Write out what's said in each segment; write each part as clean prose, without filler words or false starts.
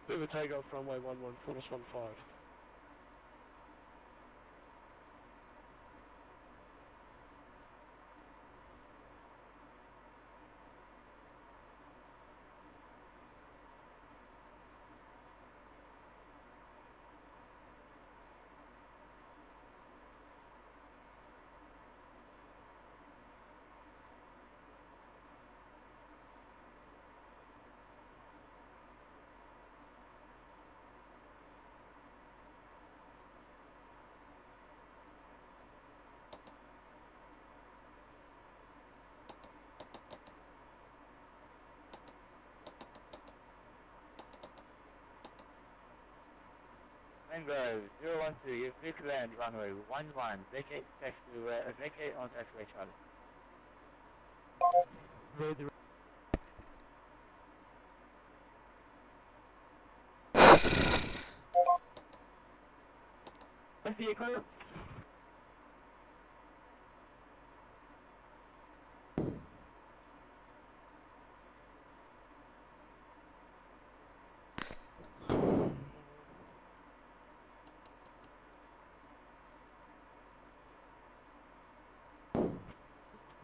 Bit of a takeoff runway 11, Force 15. Tango 012, you clear to land runway 11, vacate vacate on taxiway Charlie. What's the clearance?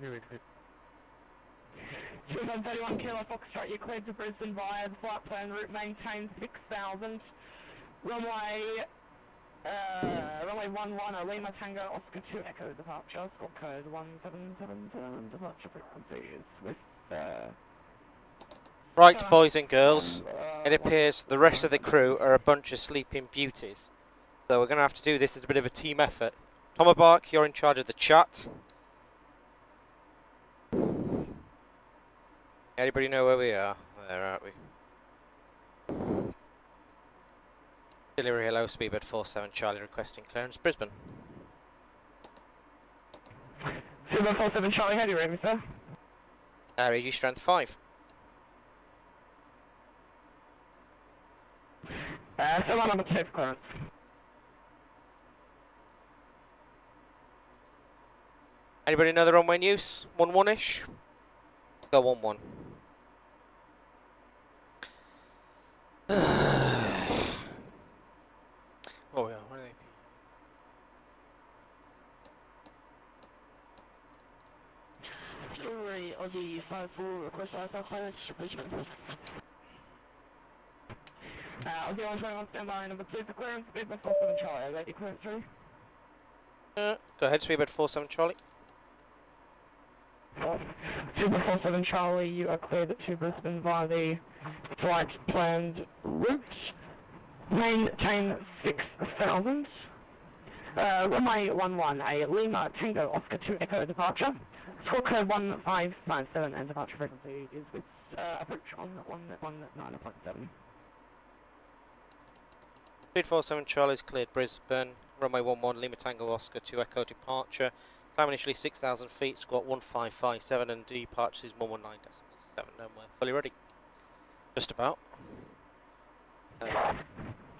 Very clear. 31 Kilo Foxtrot, you cleared to Brisbane via the flight plan route, maintain 6,000. Runway 11, Lima Tango Oscar 2 Echo departure, squawk code 1777, departure frequencies with Right, boys and girls, it appears the rest of the crew are a bunch of sleeping beauties. So we're going to have to do this as a bit of a team effort. Tomabark, you're in charge of the chat. Anybody know where we are? There, aren't we? Delivery hello, speedbird 47 Charlie requesting clearance, Brisbane. Speedbird 47 Charlie, how do you rate me, sir? AG strength 5. Still on number 2 for clearance. Anybody know the runway in use? 1-1-ish? Go 1-1. Oh yeah, what are they? Delivery Aussie 54, request ISO clearance, Brisbane. Aussie 121 standby, number 2 for clearance, Speedbird 47 Charlie, is that your clearance through? Go ahead, speedbird 47 Charlie. Speedbird 47 Charlie, you are cleared to Brisbane via the flight planned route. Maintain 6,000. Runway 11, a Lima Tango Oscar 2 Echo departure. Squawk code 1557 and departure frequency is with approach on 119.7. Speed 47 Charlie's cleared Brisbane. Runway 11 Lima Tango Oscar 2 Echo departure. Climb initially 6,000 feet, squawk 1557 and departure is 119.7 and we're fully ready. Just about.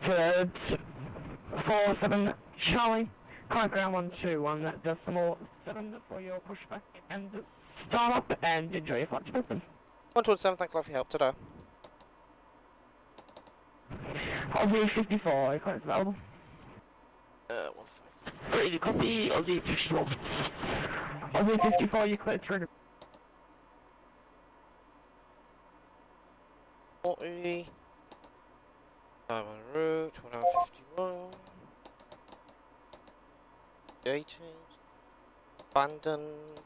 Third 47 Charlie, climb ground 121.7 for your pushback and start up and enjoy your flight to Brisbane. 127, thanks a lot for your help, ta-da. Aussie 54, clearance available. 155. Ready to copy, Aussie 54. Aussie 54, you cleared through. 40. I'm on route, 151. 18. Abandoned.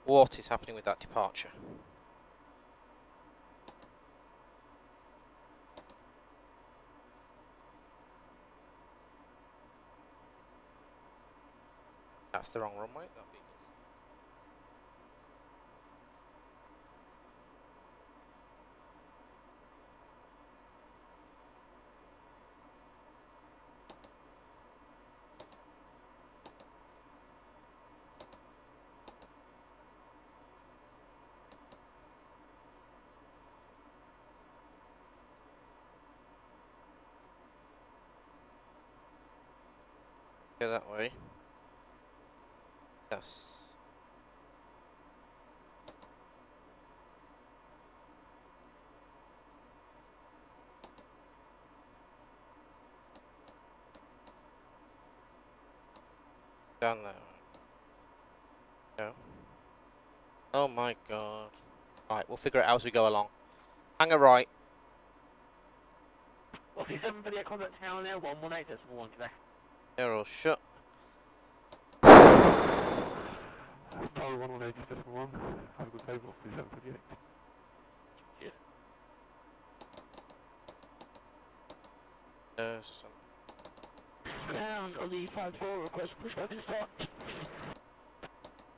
What is happening with that departure? That's the wrong runway. That'll be go that way. Yes. Down there. No. Oh my god. Right, we'll figure it out as we go along. Hang a right. Well, 7 for the contact tower now, 118.1 Quebec. They're all shut. Tower 118.1. Have a good day, Wolf 738. Cheers. There's some. And on the 5-4 request push back and start.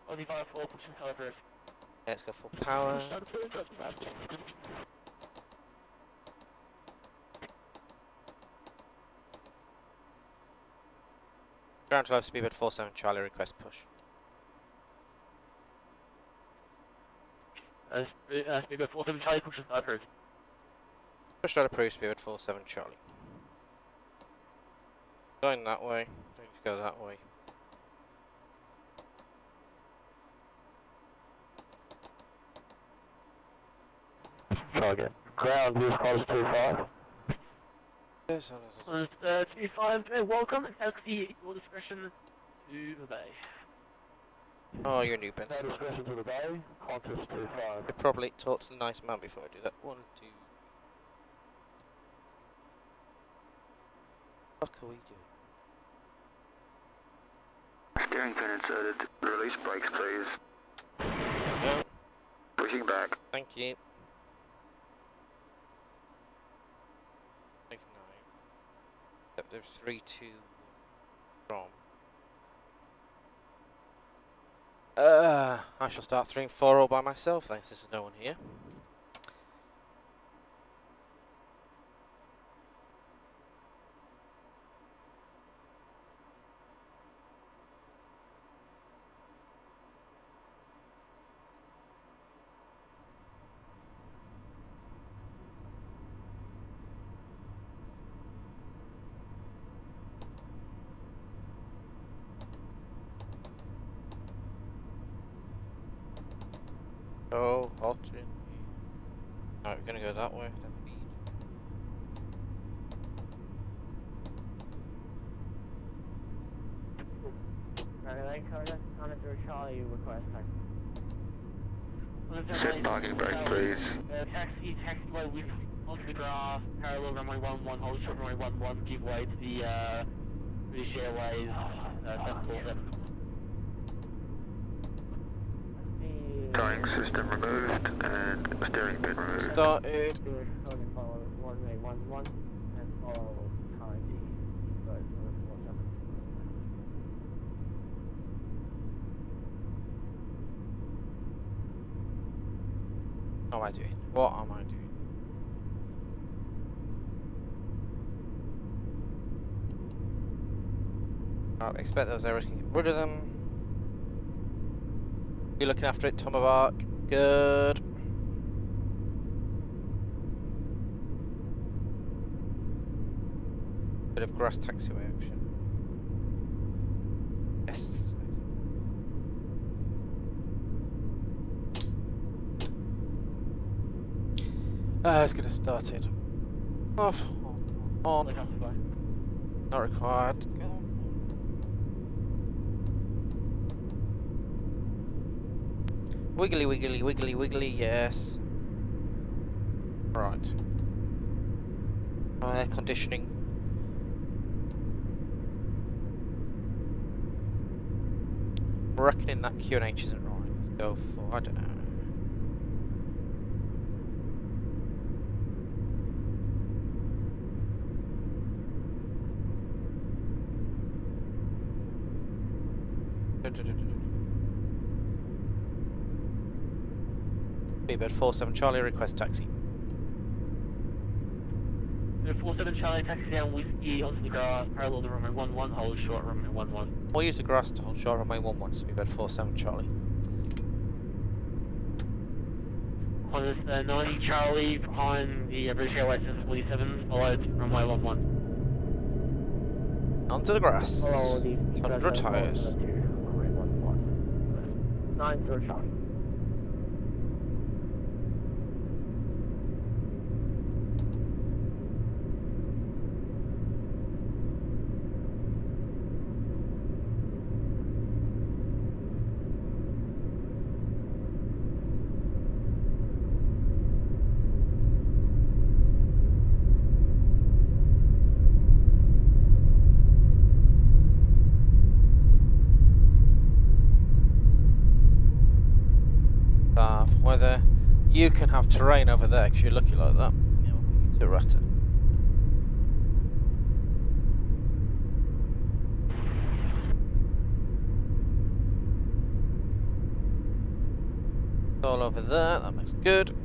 On the 5-4, pushing tower first. Let's go full power. Start to adjust fast. Ground to low speed at 47 Charlie, request push. Speedbird 47 Charlie, pushing tower first. Push out approved, speed at 47 Charlie. Going that way. Don't need to go that way. Try again. Ground, news close 25. Yes, 25, welcome, taxi, your discretion to the bay. oh, you're a new pencil. Discretion to the bay, Qantas 25. I probably talk to the nice man before I do that. 1, 2. What are we doing? Steering pin inserted. Release brakes, please. No, Pushing back. thank you. 5-9. Yep, there's 3, 2 from. I shall start 3 and 4 all by myself, thanks. There's no one here. Oh, halt in. Alright, we're gonna go that way. Then lead. Contact Charlie, request taxi. Set parking brake, please. Taxiway with onto the grass, parallel runway 11, hold short runway 11, give way to the British Airways 747. Towing system removed and steering pin removed. Started. Runway 11 and follow currently. What am I doing? What am I doing? I expect those errors can get rid of them. You looking after it, Tomahawk? Good. Bit of grass taxiway action. Yes. Let's get it started. Off. On. Not required. Go. Wiggly, wiggly, wiggly, wiggly, yes. Right. Air conditioning. I'm reckoning that QNH isn't right. Let's go for, I don't know. Speedbird 47 Charlie, request taxi. 47 Charlie, taxi down whiskey onto the grass, parallel to runway 11, hold short runway 11. We'll use the grass to hold short runway 11, Speedbird 47 Charlie. Qantas 90 Charlie, behind the British Airways 747, followed runway 11. Onto the grass. Follow the 100 tyres. runway 11. 90 Charlie. Whether you can have terrain over there because you're lucky like that. Yeah, we'll put you to Rata. All over there, that looks good.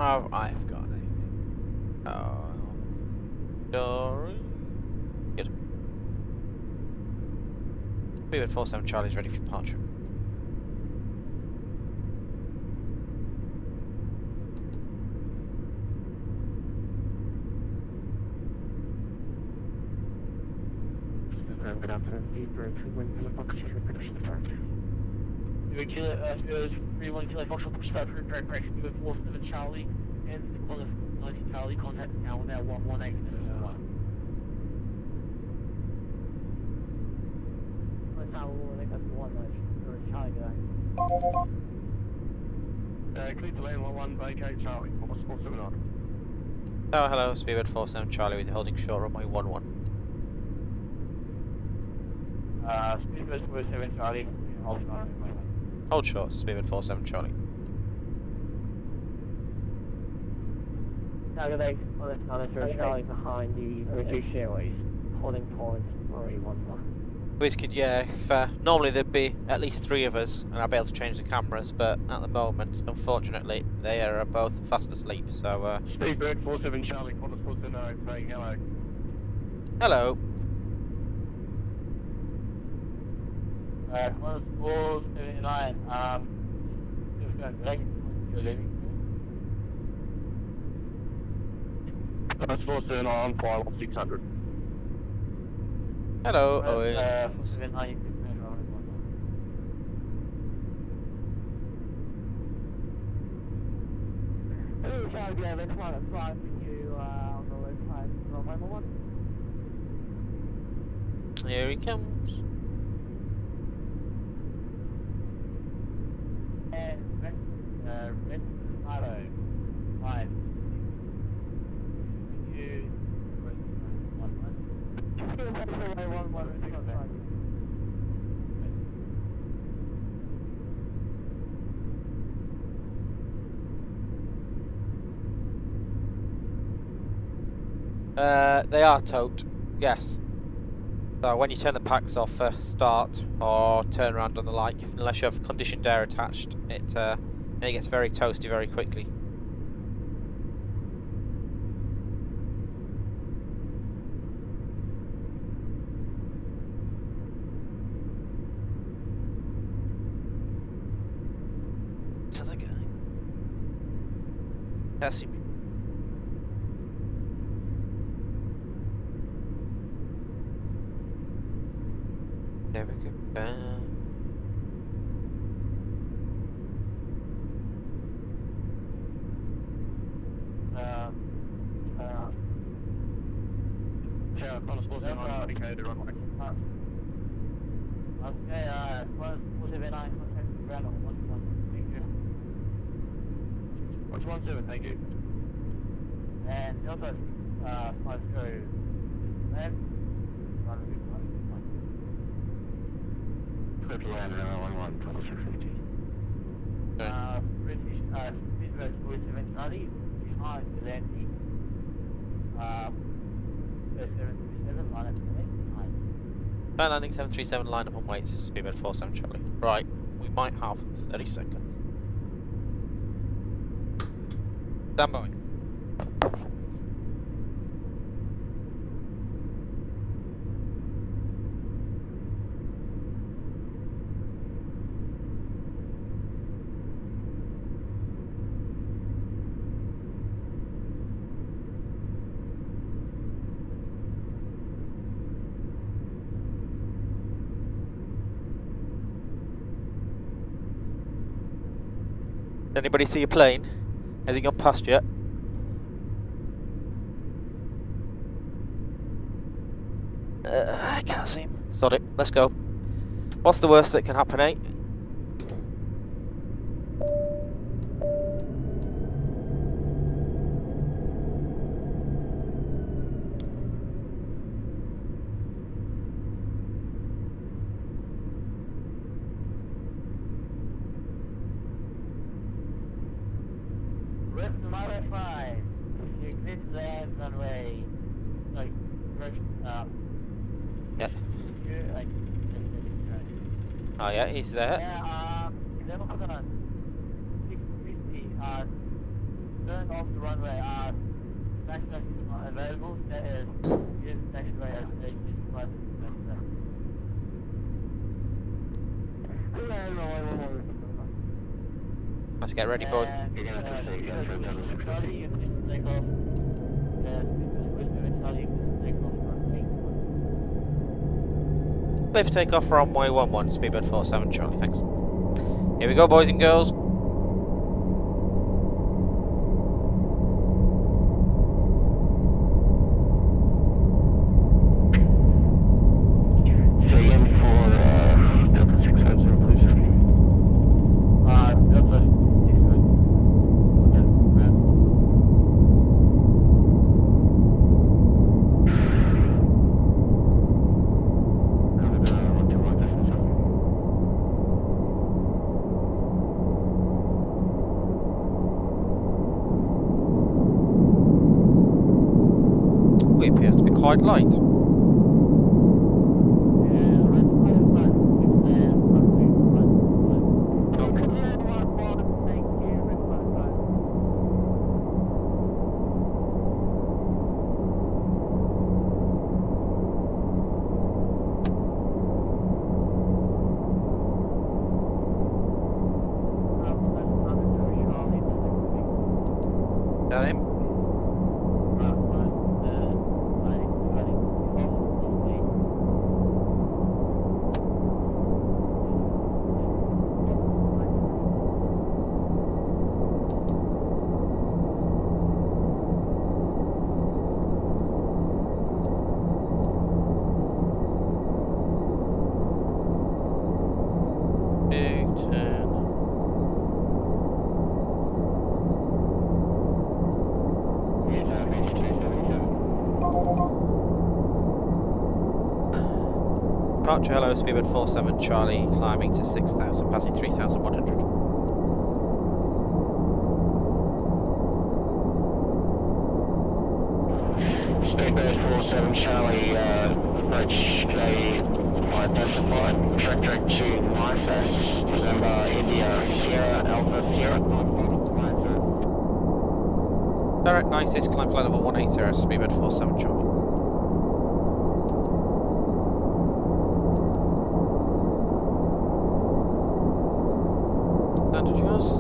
Oh, I've got anything. Oh, sorry. Good. Speedbird 47 Charlie's ready for departure. Good afternoon, Speedbird 31 Kilo Foxtrot, ready for departure. Speedbird 31 Kilo Foxtrot, push start for direct correction, Speedbird 47 Charlie, and Qualif 90 Charlie, contact Noumea 11871. Clear to land 11, vacate Charlie, almost 479. Oh, hello, Speedbird 47 Charlie with holding short runway 11. Speedbird 47 Charlie, hold short. Hold short, Speedbird 47 Charlie. Calculate on the Charlie behind the British Airways, holding point runway 11. Wizkid, yeah, if, normally there'd be at least 3 of us and I'd be able to change the cameras, but at the moment, unfortunately, they are both fast asleep, so Speedbird 47 Charlie, Qantas 479, saying hello. hello. Qantas 479, just going to you're leaving. Qantas 479 on file 600. Hello, 479, you can measure on it. Hello, Charlie, yeah, let's fly with you on the left side, runway 11. Here he comes. And red auto 5. You they are towed, yes. So when you turn the packs off for start or turn around on the like, unless you have conditioned air attached, it gets very toasty very quickly. So the guy. That's Okay, was it I contact ground on 1-1, thank you. 117, thank you. And Delta 50, and runway 1. Clear to land around 11, 2650. British, Brisbane 47 Charlie, behind the landing. 737, line up behind. Landing 737, line up on weights, this is Speedbird 47 Charlie. Right, we might have 30 seconds. Stand by. Anybody see a plane? Has it gone past yet? I can't see him. Sod it, let's go. What's the worst that can happen, eh? Modify. You click land runway. Like, Yeah. Like, Oh yeah, he's there. yeah, then we're gonna 650, turn off the runway, station is not available, that is, yes, station runway as station is right, Let's get ready, boy. You're going to have to say again for 650. Charlie, you can take off, Charlie, you can take off runway. Clear for takeoff for runway 11, Speedbird 47 Charlie, thanks. Here we go, boys and girls. Say again for Delta 650, please, sir. Delta 650. We appear to be quite light. Got him? Big turn. Departure, hello, Speedbird 47 Charlie, climbing to 6,000, passing 3,100. Speedbird 47 Charlie, approach a identified track to NIFAS, November India Sierra Alpha Sierra. Direct Nisis, climb flight level 180, Speedbird 47 Charlie. Adjust.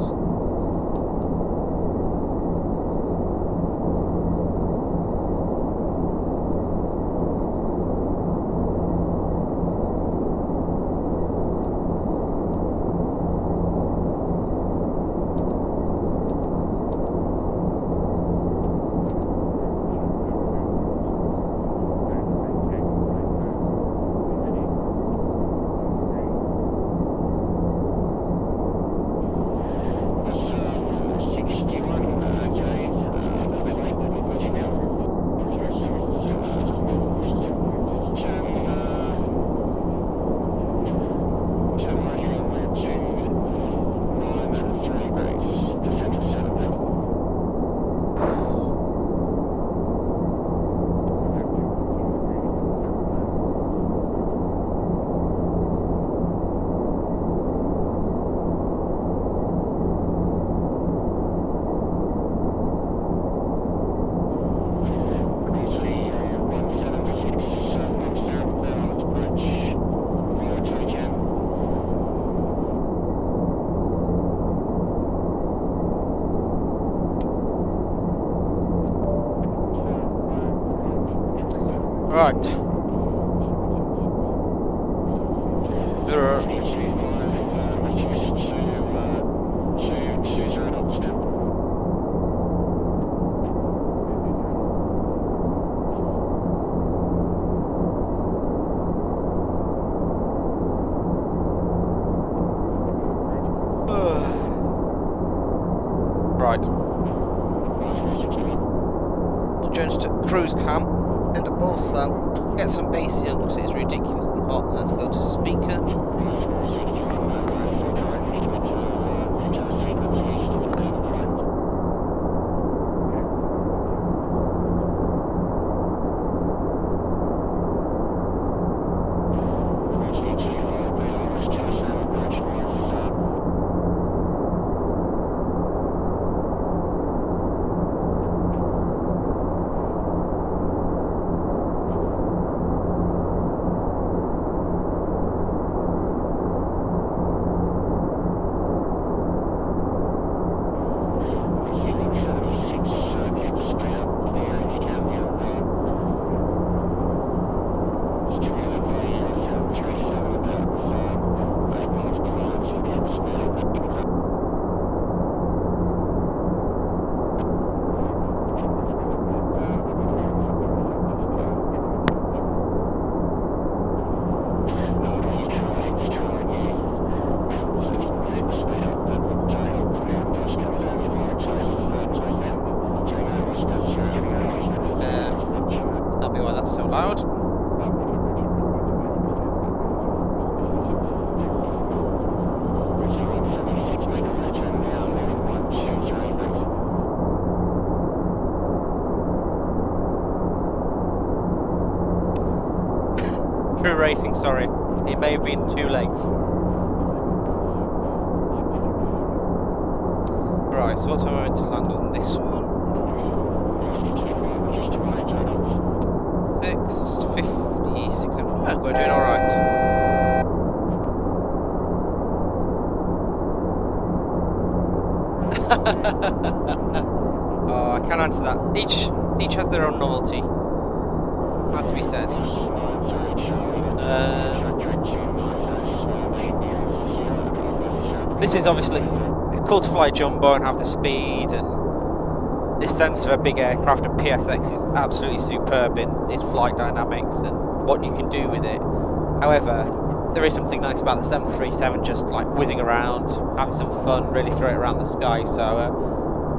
Right. Right. We'll change to cruise cam and also get some bass in because it is ridiculously hot. Let's go to speaker. So loud. True racing, sorry. It may have been too late. Right, so what time am I meant to land on this one? 6:56. Oh, we're doing alright. Oh, I can't answer that. Each has their own novelty. Has to be said. This is obviously, it's cool to fly jumbo and have the speed and the sense of a big aircraft, and PSX is absolutely superb in its flight dynamics and what you can do with it. However, there is something nice about the 737 just like whizzing around, having some fun, really throw it around the sky. So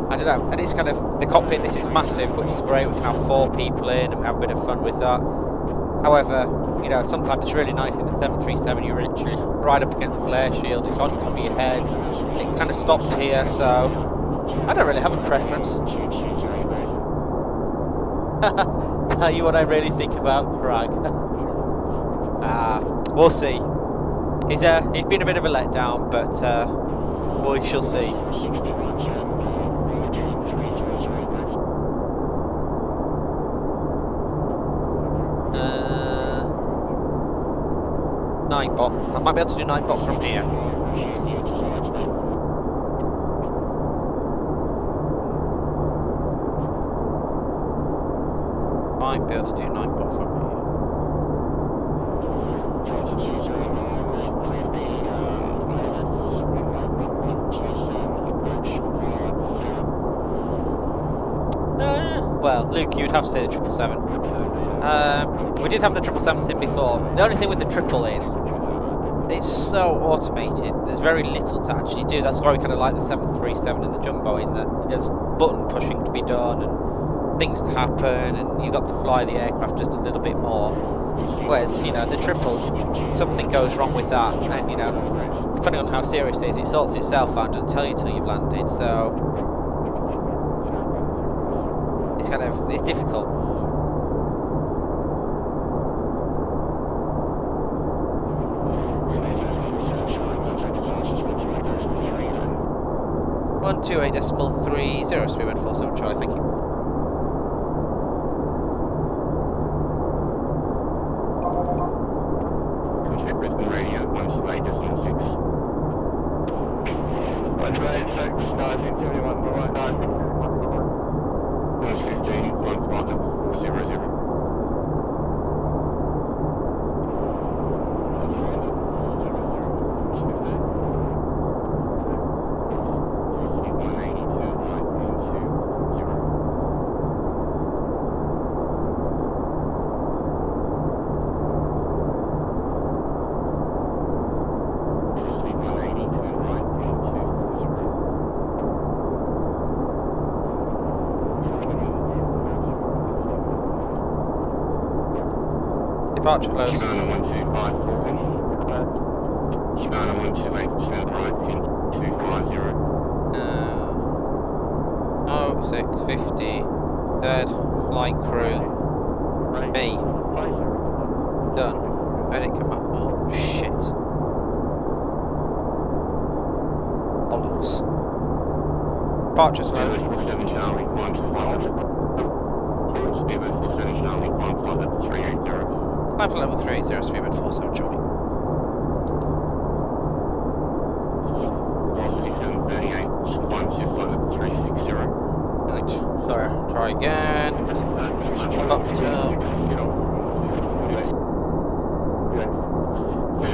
I don't know, and it's kind of, the cockpit, this is massive, which is great. We can have 4 people in and have a bit of fun with that. However, you know, sometimes it's really nice in the 737, you're literally right up against a glare shield, it's on top of your head, it kind of stops here, so I don't really have a preference. Tell you what I really think about Crag. We'll see. He's been a bit of a letdown, but we shall see. Nightbot. I might be able to do Nightbot from here. Might be able to do Nightbot from here. Well, Luke, you'd have to say the 777. We did have the 777 sim before. The only thing with the triple is it's so automated. There's very little to actually do. That's why we kind of like the 737 and the jumbo, in that there's button pushing to be done and things to happen, and you got to fly the aircraft just a little bit more. Whereas, you know, the triple, something goes wrong with that, and you know, depending on how serious it is, it sorts itself out and doesn't tell you till you've landed. So it's kind of, it's difficult. One 28.30 speedbird 47 Charlie, thank you. Brisbane radio 128.6. 128.6, 1971, right now. 115, 1 400. Departure close. Shimano 125, Shimano 128, right, 250. 0650, Z, flight crew, me. Done. Edit command. Oh, shit. Bollocks. Departure slow. Charlie 125, speedbird 47 Charlie, climb flight level 380. Climb for level 380, speedbird 47 Charlie. Velocity 738, climb to flight level 360. Right, sorry, try again. Fucked up.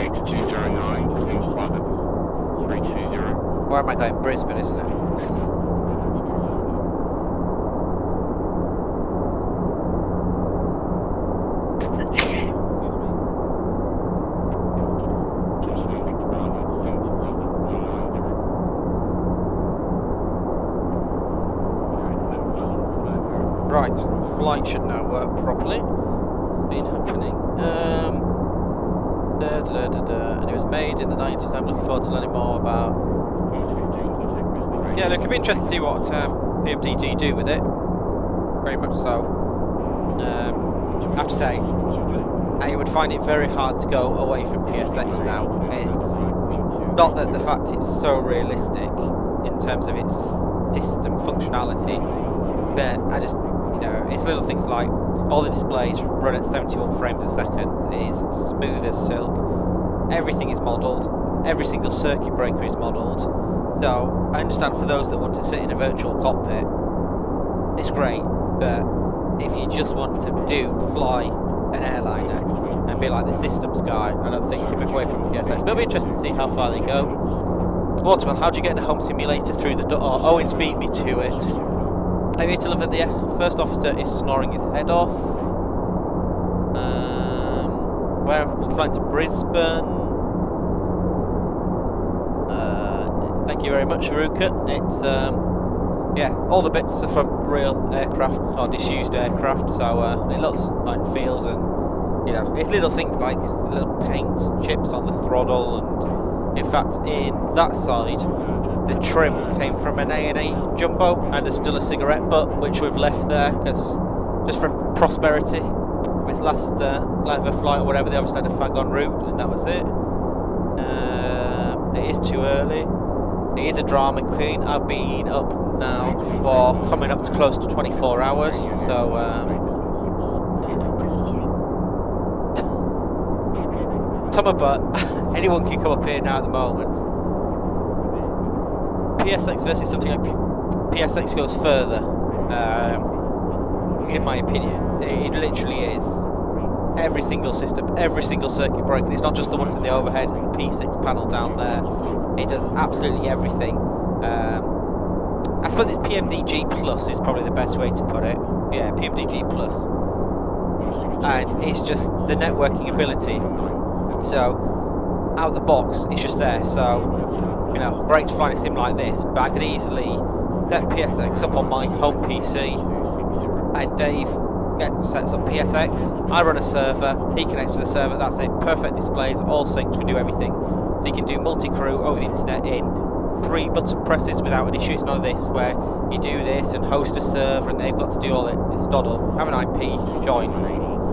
209, descend flight level 320. Where am I going? Brisbane, isn't it? Right, flight should now work properly. What's been happening? And it was made in the 90s. I'm looking forward to learning more about. Yeah, look, it'd be interesting to see what PMDG do with it. Very much so. I have to say, I would find it very hard to go away from PSX now. It's not that the fact it's so realistic in terms of its system functionality, but I just, you know, it's little things like all the displays run at 71 frames a second. It is smooth as silk. Everything is modelled. Every single circuit breaker is modelled. So I understand for those that want to sit in a virtual cockpit, it's great. But if you just want to fly an airliner and be like the systems guy, I don't think you can move away from PSX. But it'll be interesting to see how far they go. Waterman, how do you get in a home simulator through the door? Oh, Owen's beat me to it. Aviator Lover, the first officer is snoring his head off. We're flying to Brisbane. Thank you very much, Ruka. It's yeah, all the bits are from real aircraft or disused aircraft, so it looks fine, feels, and you know, it's little things like little paint chips on the throttle, and in fact, in that side, the trim came from an A&A Jumbo, and there's still a cigarette butt which we've left there because just for prosperity. From its last line of a flight or whatever, they obviously had a fag en route, and that was it. It is too early. It is a drama queen. I've been up now for coming up to close to 24 hours, so summer butt. Anyone can come up here now at the moment. PSX versus something like PSX goes further, in my opinion. It literally is. Every single system, every single circuit breaker. It's not just the ones in the overhead, it's the P6 panel down there. It does absolutely everything. I suppose it's PMDG Plus is probably the best way to put it. Yeah, PMDG Plus. And it's just the networking ability. So, out of the box, it's just there. So, you know, great to fly a sim like this, but I could easily set PSX up on my home PC, and Dave sets up PSX, I run a server, he connects to the server, that's it, perfect displays, all synced, we do everything. So you can do multi-crew over the internet in 3 button presses without an issue. It's none of this where you do this and host a server and they've got to do all it. It's doddle. Have an IP, join.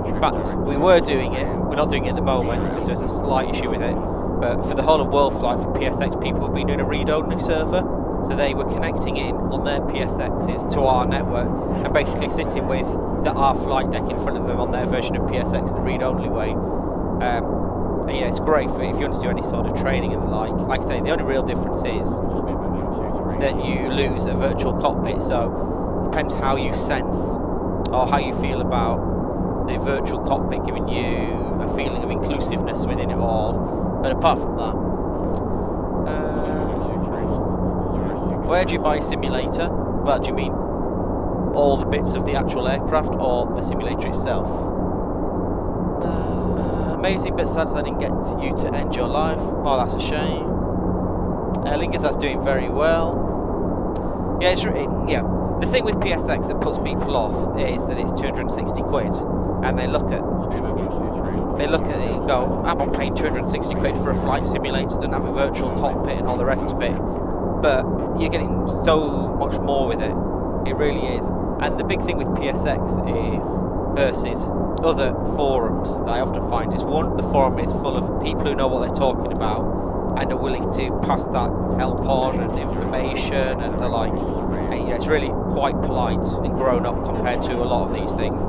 In fact, we were doing it, we're not doing it at the moment because there's a slight issue with it, but for the whole of Worldflight for PSX, people have been doing a read-only server. So they were connecting in on their PSXs to our network and basically sitting with our flight deck in front of them on their version of PSX the read-only way. And yeah, it's great for if you want to do any sort of training and the like. Like I say, the only real difference is that you lose a virtual cockpit, so it depends how you sense or how you feel about the virtual cockpit giving you a feeling of inclusiveness within it all. But apart from that, where do you buy a simulator? Well, do you mean all the bits of the actual aircraft or the simulator itself? Amazing, but sad that I didn't get you to end your life. Oh, that's a shame. Aer Lingus, that's doing very well. Yeah, yeah. The thing with PSX that puts people off is that it's 260 quid, and they look at they look at it and go, I'm not paying 260 quid for a flight simulator, doesn't have a virtual cockpit and all the rest of it. But you're getting so much more with it. It really is. And the big thing with PSX is, versus other forums that I often find, is one, the forum is full of people who know what they're talking about and are willing to pass that help on and information and the like. And, you know, it's really quite polite and grown up compared to a lot of these things.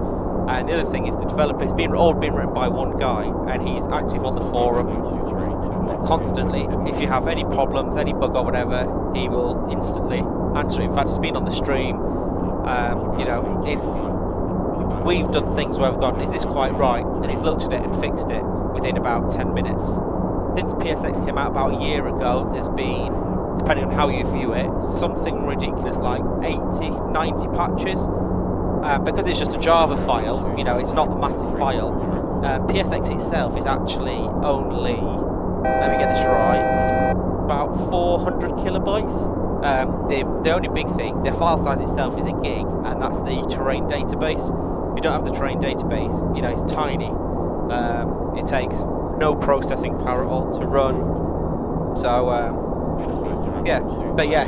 And the other thing is the developer, it's all been written by one guy, and he's active on the forum constantly. If you have any problems, any bug or whatever, he will instantly answer it. In fact, he's been on the stream. You know, if we've done things where we've gone, is this quite right? And he's looked at it and fixed it within about 10 minutes. Since PSX came out about a year ago, there's been, depending on how you view it, something ridiculous like 80, 90 patches. Because it's just a Java file, you know, it's not a massive file. PSX itself is actually only, let me get this right, it's about 400 kilobytes. The only big thing, the file size itself is a gig, and that's the terrain database. If you don't have the terrain database, you know, it's tiny. It takes no processing power at all to run. So, yeah, but yeah,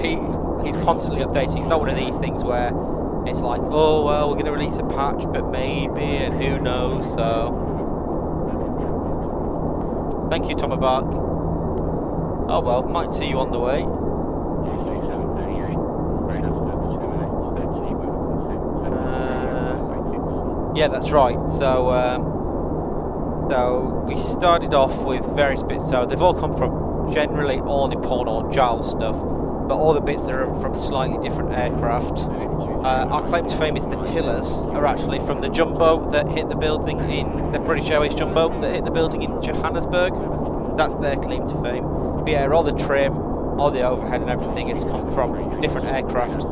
he's constantly updating. It's not one of these things where it's like, oh well, we're going to release a patch, but maybe, and who knows. So, thank you, Tomabark. Oh well, might see you on the way. Yeah, that's right. So, so we started off with various bits. So they've all come from generally all Nippon or JAL stuff, but all the bits are from slightly different aircraft. Our claim to fame is the Tillers are actually from the Jumbo that hit the building in the British Airways Jumbo that hit the building in Johannesburg. So that's their claim to fame. But yeah, all the trim, all the overhead and everything has come from different aircraft.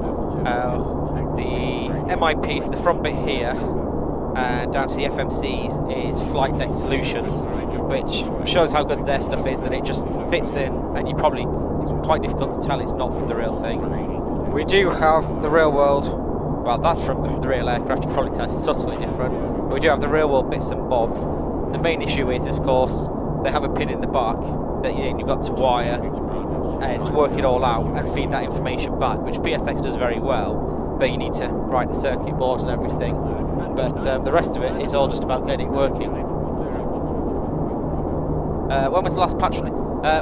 The MIPs, the front bit here, and down to the FMCs is Flight Deck Solutions, which shows how good their stuff is, that it just fits in, and you probably, it's quite difficult to tell it's not from the real thing. We do have the real world, well that's from the real aircraft, you can probably tell it's subtly different, but we do have the real world bits and bobs. The main issue is, of course, they have a pin in the back that you've got to wire and work it all out and feed that information back, which PSX does very well, but you need to write the circuit board and everything. But the rest of it is all just about getting it working. When was the last patch on it?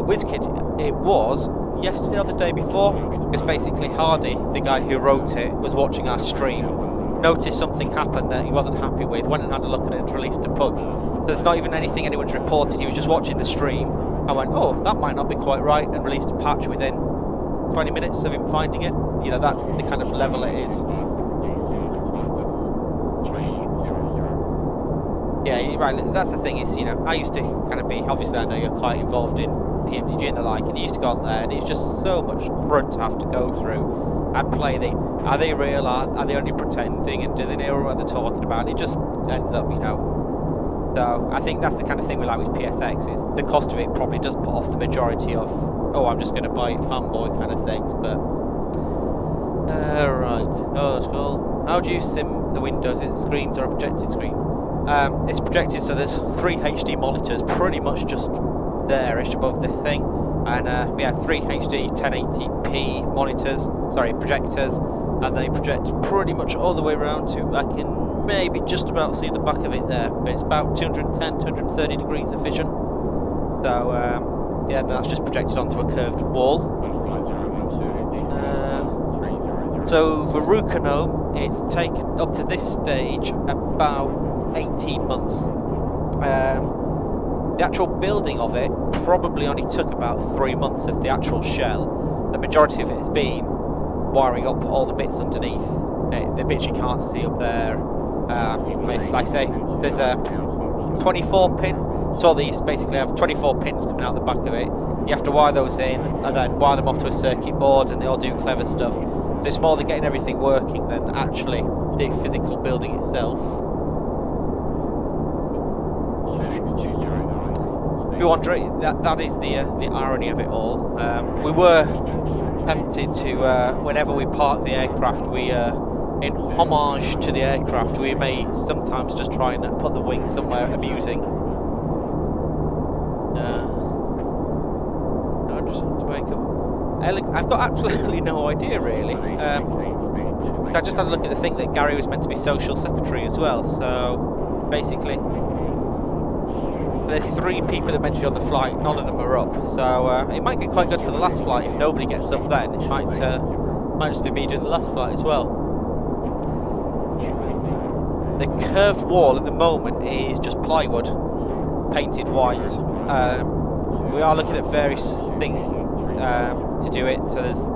WizKid, it was yesterday or the day before, because basically Hardy, the guy who wrote it, was watching our stream, noticed something happened that he wasn't happy with, went and had a look at it and released a bug. So it's not even anything anyone's reported, he was just watching the stream and went, oh, that might not be quite right, and released a patch within 20 minutes of him finding it. You know, that's the kind of level it is. Yeah, right, that's the thing is, you know, I used to kind of be, obviously I know you're quite involved in PMDG and the like, and you used to go on there and it's just so much grunt to have to go through and play the, are they real, are they only pretending, and do they know what they're talking about, and it just ends up, you know. So I think that's the kind of thing we like with PSX, is the cost of it probably does put off the majority of, oh, I'm just going to buy it fanboy kind of things, but... right, oh that's cool. How do you sim the windows? Is it screens or a projected screen? It's projected, so there's 3 HD monitors pretty much just there-ish above the thing, and we have 3 HD 1080p monitors, sorry, projectors, and they project pretty much all the way around to, I can maybe just about see the back of it there, but it's about 210, 230 degrees of vision, so yeah, that's just projected onto a curved wall. So for Rukano, it's taken up to this stage about 18 months. The actual building of it probably only took about 3 months of the actual shell. The majority of it has been wiring up all the bits underneath, the bits you can't see up there. Like I say, there's a 24 pin, so all these basically have 24 pins coming out the back of it. You have to wire those in and then wire them off to a circuit board, and they all do clever stuff. So it's more than getting everything working than actually the physical building itself. If you're wondering, that is the irony of it all. We were tempted to, whenever we park the aircraft, we, in homage to the aircraft, we may sometimes just try and put the wing somewhere amusing. I just want to wake up. Alex, I've got absolutely no idea really. I just had a look at the thing that Gary was meant to be social secretary as well, so basically the 3 people that mentioned on the flight, none of them are up, so it might get quite good for the last flight if nobody gets up then. It might just be me doing the last flight as well. The curved wall at the moment is just plywood, painted white. We are looking at various things to do it, so there's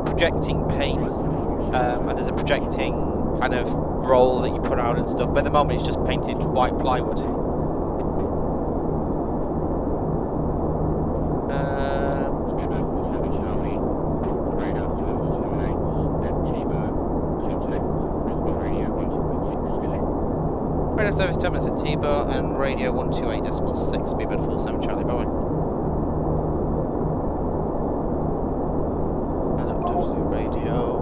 projecting paint, and there's a projecting kind of roll that you put out and stuff, but at the moment it's just painted white plywood. Radio service 10 minutes at T-Bar and radio 128.6, speedbird 47 Charlie, bye bye. And up to the radio.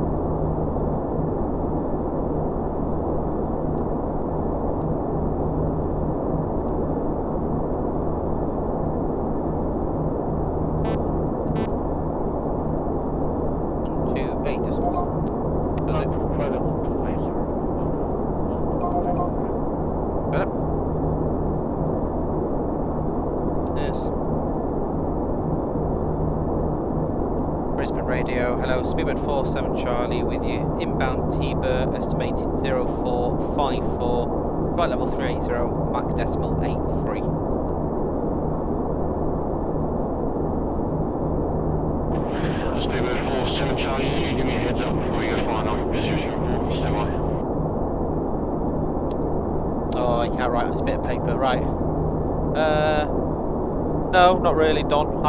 Brisbane radio, hello, Speedbird 47 Charlie with you, inbound T-Bar, estimated 0454, flight level 380, Mach decimal 83. Speedbird 47 Charlie, can you give me a heads up before you go flying off? As usual, stay by. Oh, you can't write on this bit of paper, right. No, not really, Don.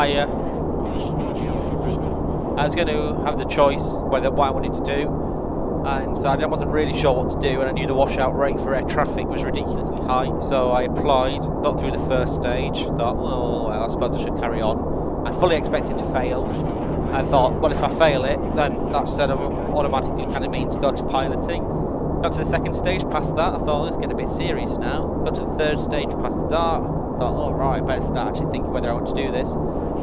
I was going to have the choice what I wanted to do, and so I wasn't really sure what to do, and I knew the washout rate for air traffic was ridiculously high, so I applied, got through the first stage, thought, well, I suppose I should carry on. I fully expected to fail, and thought, well, if I fail it, then that sort of automatically kind of means go to piloting. Got to the second stage, past that, I thought, let's get a bit serious now. Got to the third stage, past that, thought, all right, I better start actually thinking whether I want to do this.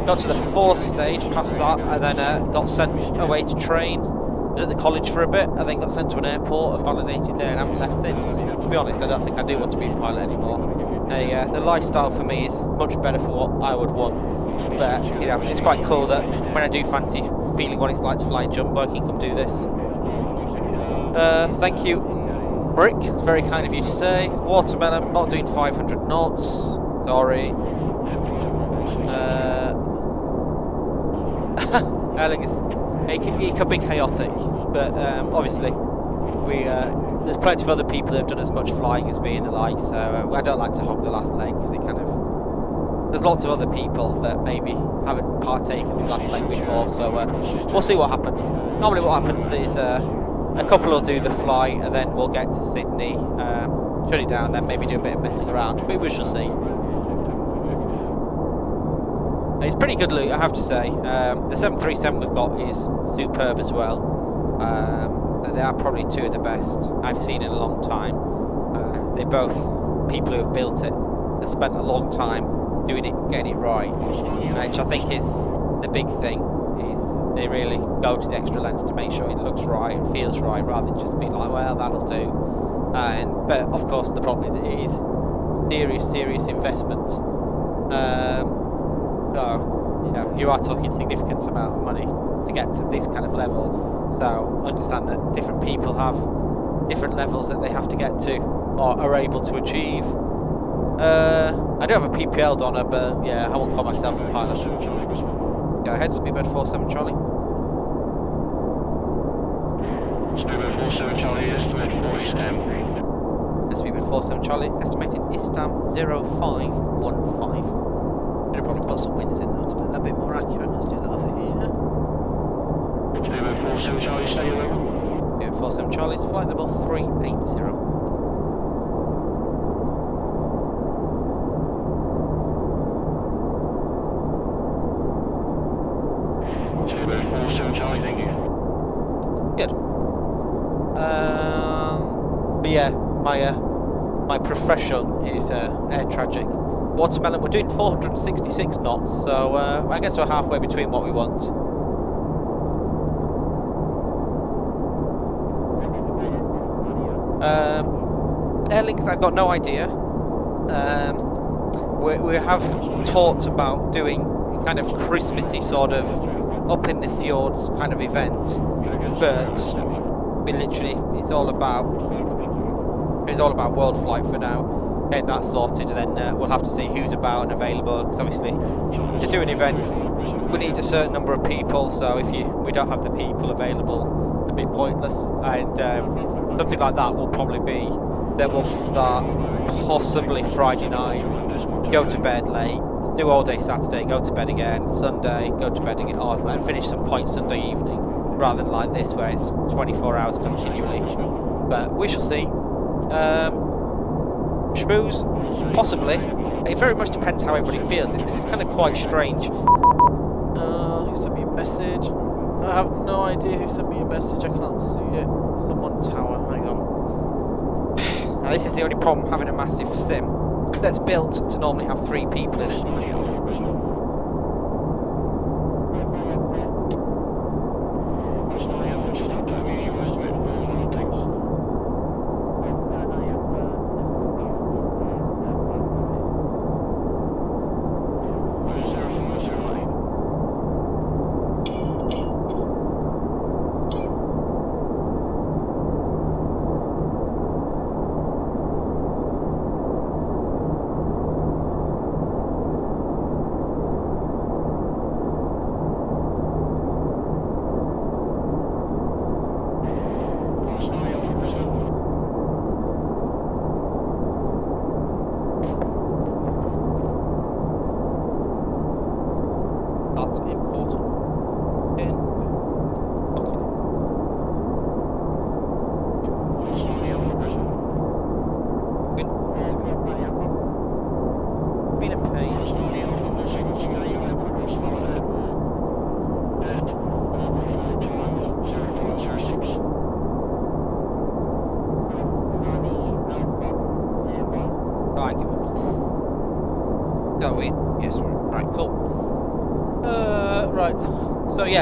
Got to the fourth stage, past that, and then got sent away to train. Was at the college for a bit, and then got sent to an airport and validated there, and haven't left since. To be honest, I don't think I do want to be a pilot anymore. The lifestyle for me is much better for what I would want. But you know, it's quite cool that when I do fancy feeling what it's like to fly a jumbo, I can come do this. Thank you, Rick. It's very kind of you to say. Watermelon, not doing 500 knots. Sorry. Alex, it could be chaotic, but obviously there's plenty of other people that have done as much flying as me and the like, so I don't like to hog the last leg, because it kind of, there's lots of other people that maybe haven't partaken in the last leg before, so we'll see what happens. Normally what happens is a couple will do the flight, and then we'll get to Sydney, shut it down, then maybe do a bit of messing around, but we shall see. It's pretty good loot, I have to say. The 737 we've got is superb as well. They are probably 2 of the best I've seen in a long time. They're both people who have built it, have spent a long time doing it, getting it right, which I think is the big thing. Is they really go to the extra lengths to make sure it looks right and feels right, rather than just being like, well, that'll do. But of course, the problem is it is serious investment. So, you know, you are talking significant amount of money to get to this kind of level. So, understand that different people have different levels that they have to get to, or are able to achieve. I do have a PPL Donna, but yeah, I won't call myself a pilot. Go ahead, Speedbird 47 Charlie. Speedbird 47 Charlie, estimate for Istam. Speedbird 47 Charlie, estimated Istam 0515. Should probably put some winds in though to make that a bit more accurate. Let's do that over here. Speedbird 47 Charlie, stay your level. Speedbird 47 Charlie's flight level 380. Speedbird 47 Charlie, thank you. Good. But yeah, my profession is air tragic. Watermelon, we're doing 466 knots, so I guess we're halfway between what we want. Air links, I've got no idea. We have talked about doing kind of Christmassy sort of up in the fjords kind of event, but we literally it's all about Worldflight for now. Getting that sorted, and then we'll have to see who's about and available. Because obviously, to do an event, we need a certain number of people. So if we don't have the people available, it's a bit pointless. And something like that will probably be that we'll start possibly Friday night, go to bed late, do all day Saturday, go to bed again, Sunday, go to bed again, and finish some point Sunday evening, rather than like this where it's 24 hours continually. But we shall see. Schmooze, possibly. It very much depends how everybody feels this, because it's kind of quite strange. Who sent me a message? I have no idea who sent me a message. I can't see it. Someone tower. Hang on. Now this is the only problem having a massive sim that's built to normally have 3 people in it.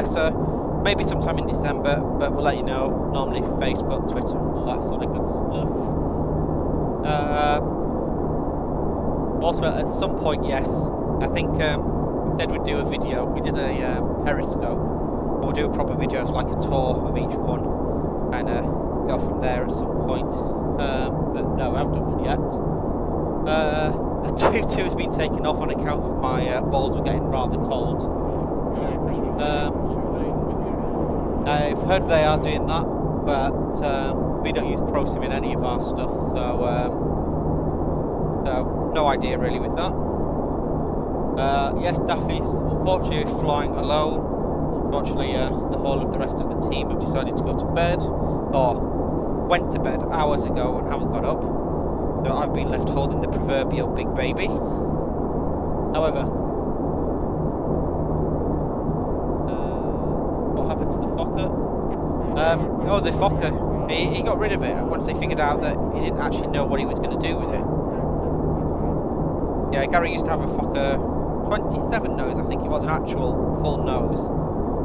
So maybe sometime in December, but we'll let you know. Normally Facebook, Twitter, all that sort of good stuff. Also, at some point, yes, I think we said we'd do a video. We did a Periscope. We'll do a proper video of like a tour of each one and go from there at some point. But no, I haven't done one yet. The 2-2 has been taken off on account of my balls were getting rather cold. I've heard they are doing that, but we don't use ProSim in any of our stuff, so no idea really with that. Yes, Daffy's unfortunately flying alone. Unfortunately, the whole of the rest of the team have decided to go to bed, or went to bed hours ago and haven't got up. So I've been left holding the proverbial big baby. However, what happened to the Fokker? Oh, the Fokker. He got rid of it once they figured out that he didn't actually know what he was going to do with it. Yeah, Gary used to have a Fokker 27 nose, I think it was, an actual full nose.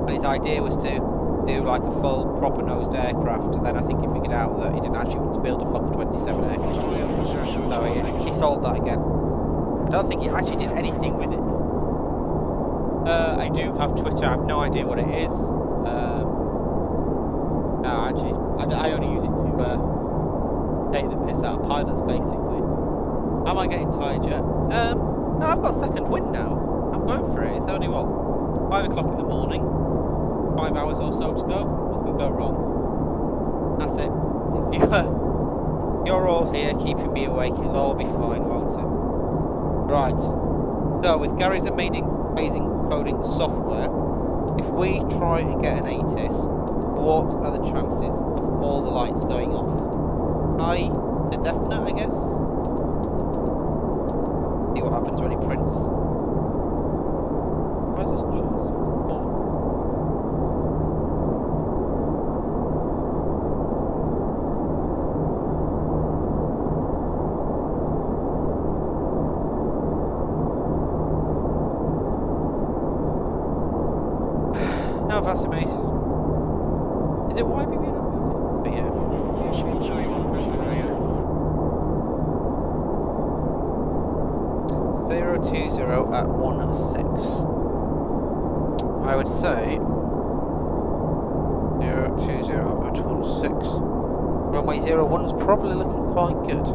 But his idea was to do like a full proper nosed aircraft, and then I think he figured out that he didn't actually want to build a Fokker 27 aircraft. So he sold that again. I don't think he actually did anything with it. I do have Twitter, I have no idea what it is. No, actually, I only use it to take the piss out of pilots, basically. Am I getting tired yet? No, I've got second wind now. I'm going for it. It's only, what, 5 o'clock in the morning? 5 hours or so to go. What can go wrong? That's it. If you're all here keeping me awake, it'll all be fine, won't it? Right. So, with Gary's amazing coding software, if we try and get an ATIS, what are the chances of all the lights going off? High to definite, I guess. See what happens when it prints. Where's this chance? if that's amazing. Is it YBBN? But yeah. 020 at 16. I would say 020 at 16. Runway 01 is probably looking quite good.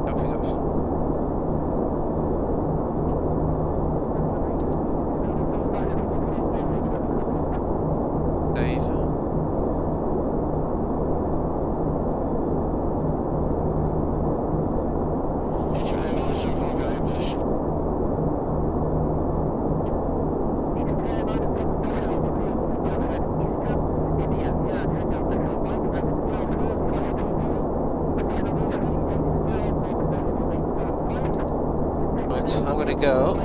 Jumping off. Dave. I'm going to go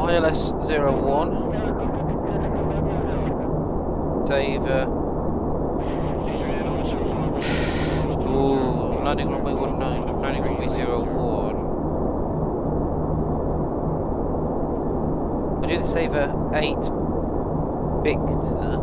ILS 01, save, ooh, landing runway 19, landing runway 01. I'll do the saver 8 Victor.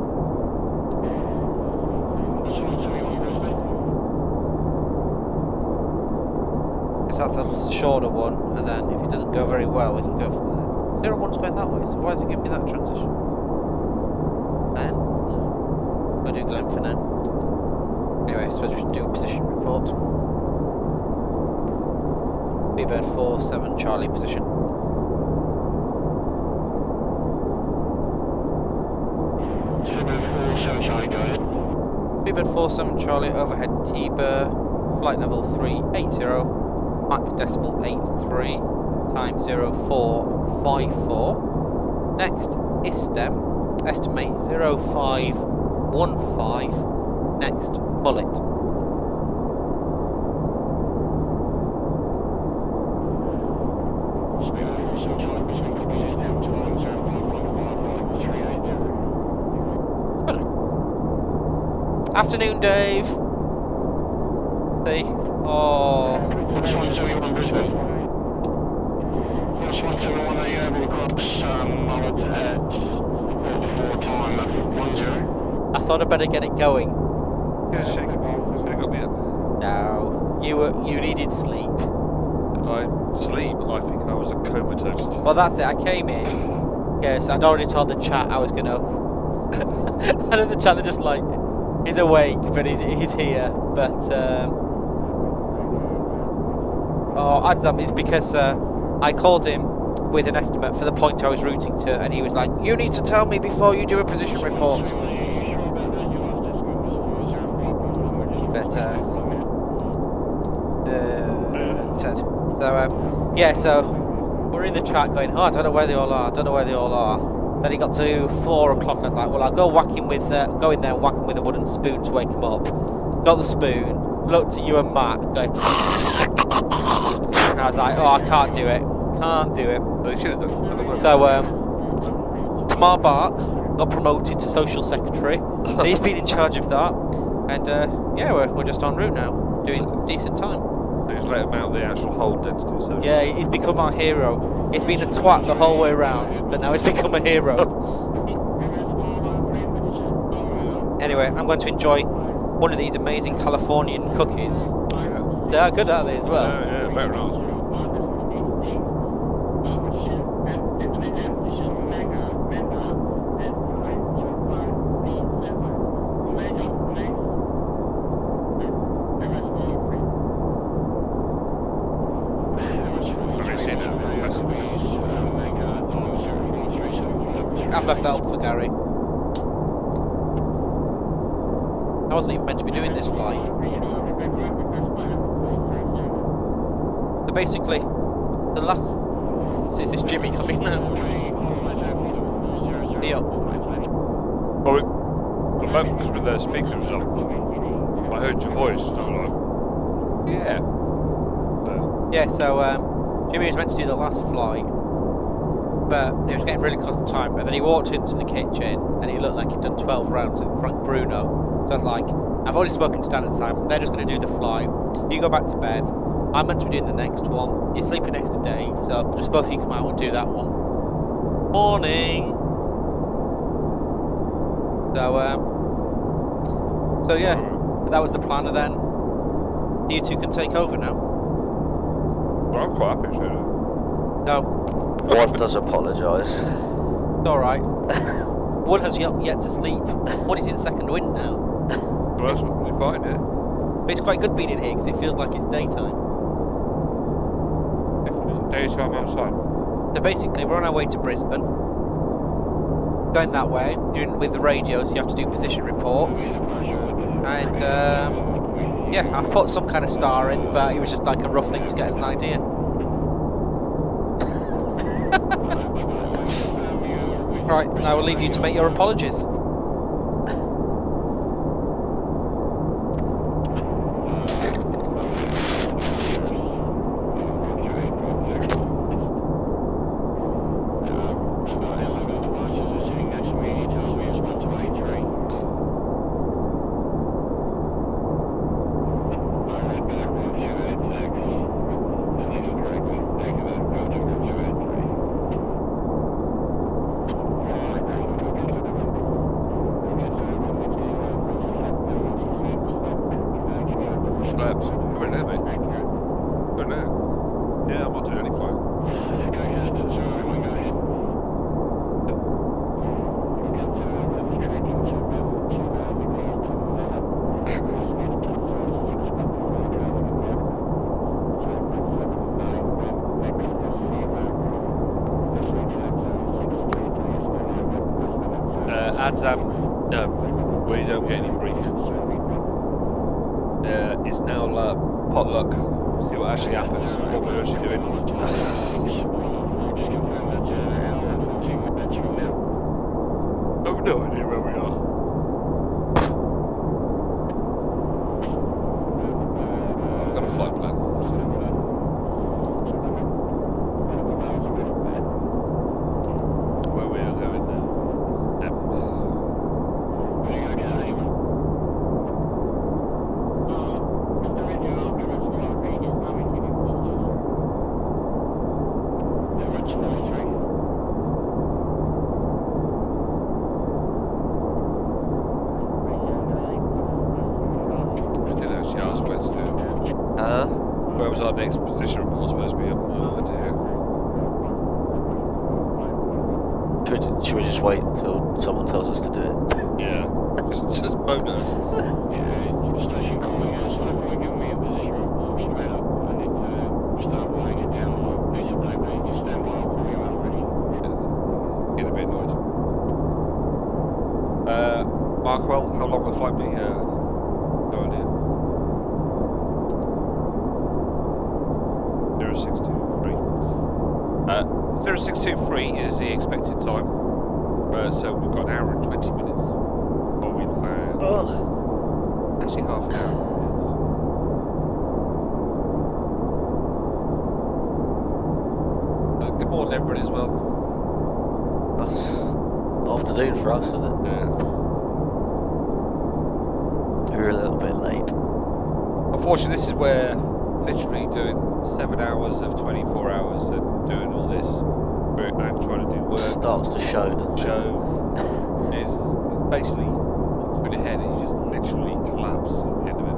That's the shorter one, and then if it doesn't go very well, we can go from there. 01's going that way, so why is it giving me that transition? Then, I'll do Glen for now. Anyway, I suppose we should do a position report. Speedbird 47 Charlie position. Speedbird 47 Charlie, go ahead. Speedbird 47 Charlie, overhead T-Bur, flight level 380. Mach decimal 83, time 0454. Next, ISTEM, estimate 0515. Next, bullet. Afternoon, Dave. Hey. Oh. 171 Brisbane. 171, are you able to cross mullet at 4 time 10? I thought I'd better get it going. Yeah, shake it. Have you got me yet? No, you needed sleep. Sleep? I think I was a comatose. Well, that's it. I came in. Yes, I'd already told the chat I was gonna. I know the chat they're just like, he's awake, but he's here. But oh, it's because I called him with an estimate for the point I was routing to, and he was like, "You need to tell me before you do a position report." But said so. Yeah, so we're in the chat going, "Oh, I don't know where they all are. I don't know where they all are." Then he got to 4 o'clock. I was like, "Well, I'll go whack him with, go in there and whack him with a wooden spoon to wake him up." Got the spoon, looked at you and Matt, going. And I was like, "Oh, I can't do it. Can't do it." They should have done. So, Tamar Bark got promoted to social secretary. So he's been in charge of that, and yeah, we're just en route now, doing decent time. They just let him out the actual hold then to do social. Yeah, he's become our hero. He's been a twat the whole way around, but now he's become a hero. Anyway, I'm going to enjoy one of these amazing Californian cookies. Yeah. They are good, aren't they, as well? Yeah, very nice. I've left that up for Gary. I wasn't even meant to be doing this flight. So basically, the last... Is this Jimmy coming now? Yep. Sorry. The bumpers with their speakers on. I heard your voice, and I was like, yeah. Yeah, so Jimmy was meant to do the last flight, but it was getting really close to time, and then he walked into the kitchen and he looked like he'd done 12 rounds with Frank Bruno. So I was like, I've already spoken to Dan and Simon, they're just going to do the flight, you go back to bed, I'm meant to be doing the next one, you're sleeping next to Dave, so just both of you come out and do that one. Morning. So yeah, that was the plan, and then you two can take over now. Well, I'm quite happy actually. No, One does apologise. it's all right. One has yet to sleep. One is in second wind now. Well, that's really fine, yeah. But it's quite good being in here because it feels like it's daytime. Definitely daytime outside. So basically, we're on our way to Brisbane. Going that way, with the radios, you have to do position reports. And yeah, I've put some kind of star in, but it was just like a rough thing to get an idea. Right, I will leave you to make your apologies. Yeah, I'm not doing any flying. Adzam, no, we don't get any brief. It's now potluck. See what actually happens, what we're actually doing. I've no idea where we are. I've got a flight plan. Where we are going now. Where was our next position report supposed to be? I have no idea. Should we just wait until someone tells us to do it? Yeah, just bonus. Get a bit annoyed. Markwell, how long will the flight be? No idea. 0623 is the expected time, so we've got an hour and 20 minutes before we land. Actually half an hour. Good morning everybody as well. That's afternoon for us, isn't it? Yeah. We're a little bit late. Unfortunately, this is where literally doing 7 hours of 24 hours and doing all this and trying to do work Starts to show, doesn't it? is basically in your head and you just literally collapse at the end of it.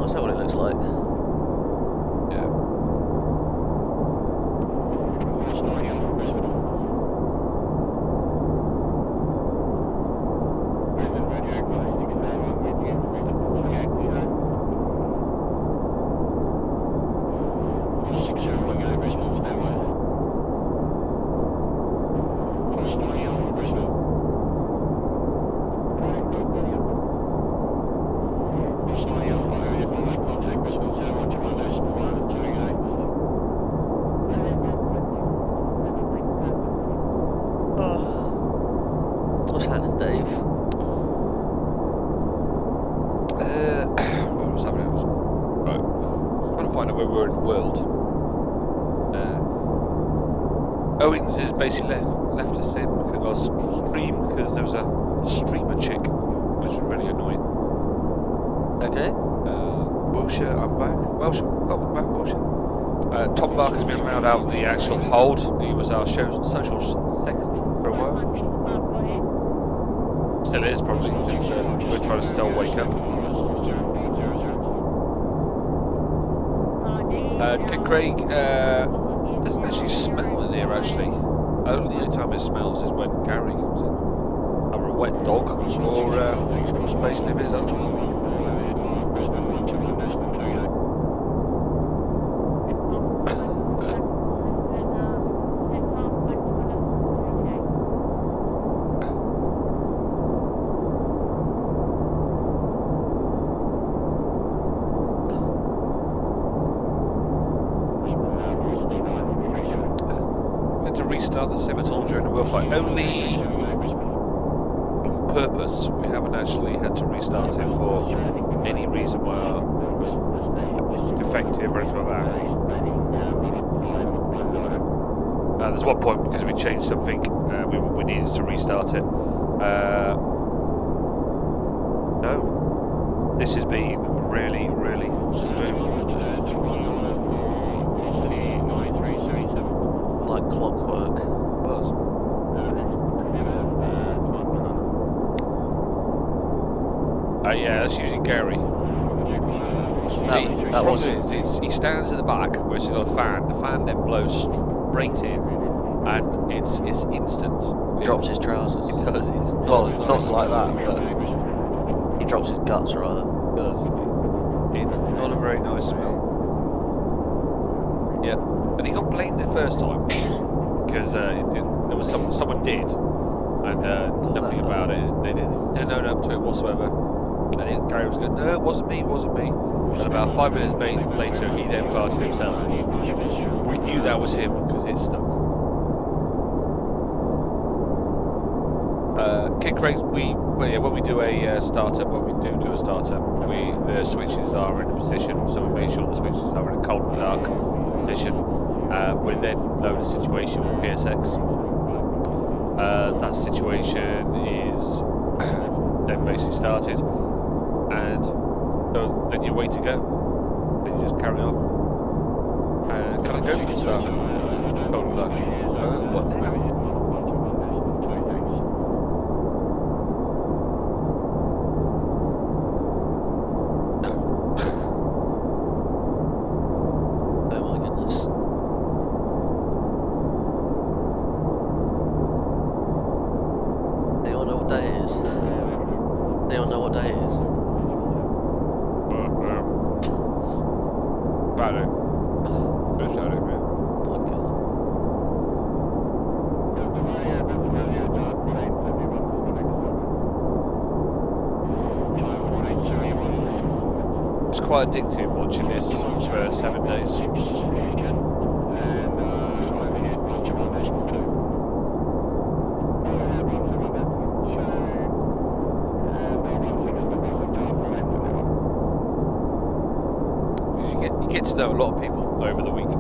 Is that what it looks like? Yeah. when we were in the world. Owens has basically left us in our stream because there was a streamer chick, which was really annoying. Okay. Wilshire, I'm back. Welcome back, Wilshire. Tom Barker's been around out the actual hold. He was our social secretary for a while. Still is, probably, because we're trying to still wake up. Kid Craig doesn't actually smell in here, actually. Only time it smells is when Gary comes in. Either a wet dog or basically if his others. Restart the Scimitar during the Worldflight only on purpose. We haven't actually had to restart it for any reason where it was defective or anything like that. There's one point because we changed something, we needed to restart it. No, this has been really, really smooth. Like clockwork. Was. Yeah, that's usually Gary. That was it. He stands in the back, which is got a fan. The fan then blows straight in, and it's instant. He drops his trousers. He does. Well, not like that, but he drops his guts rather. He does. It's not a very nice smell. Yeah. And he got blamed the first time because there was someone did, and nothing about it. They didn't own up to it whatsoever. And Gary was going, "No, it wasn't me, it wasn't me." And about 5 minutes later, he then farted himself. We knew that was him because it stunk. Kid Craig's, when we do a startup, when we do a startup, the switches are in a position, so we make sure the switches are in a cold and dark position. We then load a situation with PSX. That situation is then basically started, and so then you're way to go. Then you just carry on. Can I go for the start? Cold and dark. What now? Quite addictive watching this for 7 days. You get to know a lot of people over the week,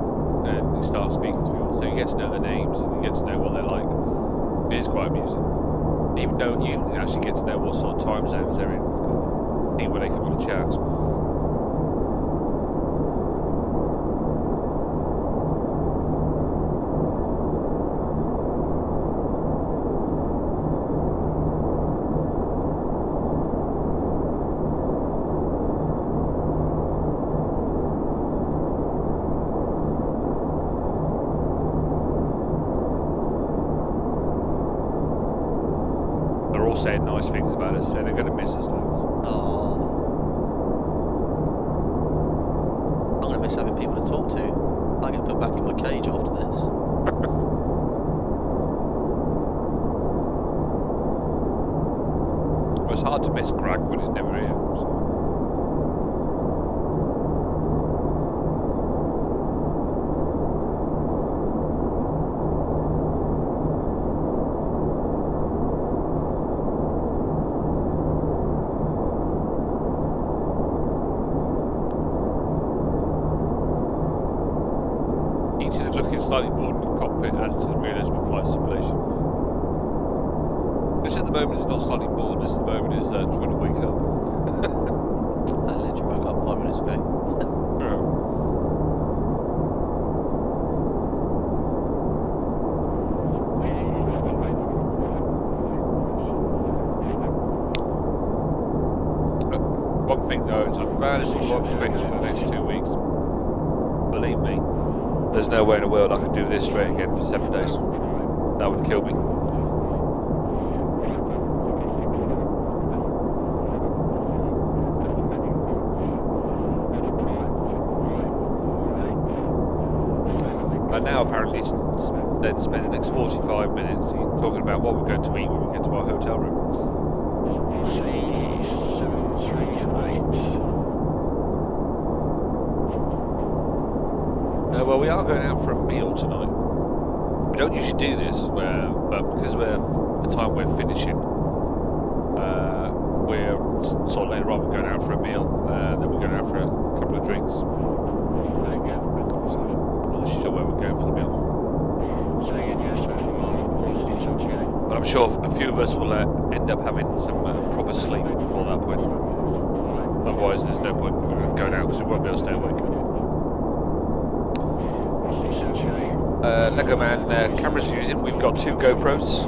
and you start speaking to people, so you get to know their names and you get to know what they're like. It is quite amusing. Even though you actually get to know what sort of time zones they're in, because see when they come on the chat. Saying nice things about us, so they're going to miss us loads. Oh. I'm going to miss having people to talk to. I get put back in my cage after this. Well, it's hard to miss Greg when he's never here. So. heated and looking slightly bored in the cockpit adds to the realism of flight simulation. This at the moment is not slightly bored, this at the moment is trying to wake up. I literally woke up 5 minutes ago. One thing though, is I'm glad it's all on Twitch for the next 2 weeks. Believe me, there's no way in the world I could do this straight again for 7 days. That would kill me. But now apparently then spend the next 45 minutes talking about what we're going to eat when we get to our hotel room. Well, we are going out for a meal tonight. We don't usually do this, but because the time we're finishing, we're sort of later on. We're going out for a meal, then we're going out for a couple of drinks. So I'm not sure where we're going for the meal. But I'm sure a few of us will end up having some proper sleep before that point. Otherwise, there's no point going out because we won't be able to stay awake. Lego Man cameras we're using, we've got 2 GoPros,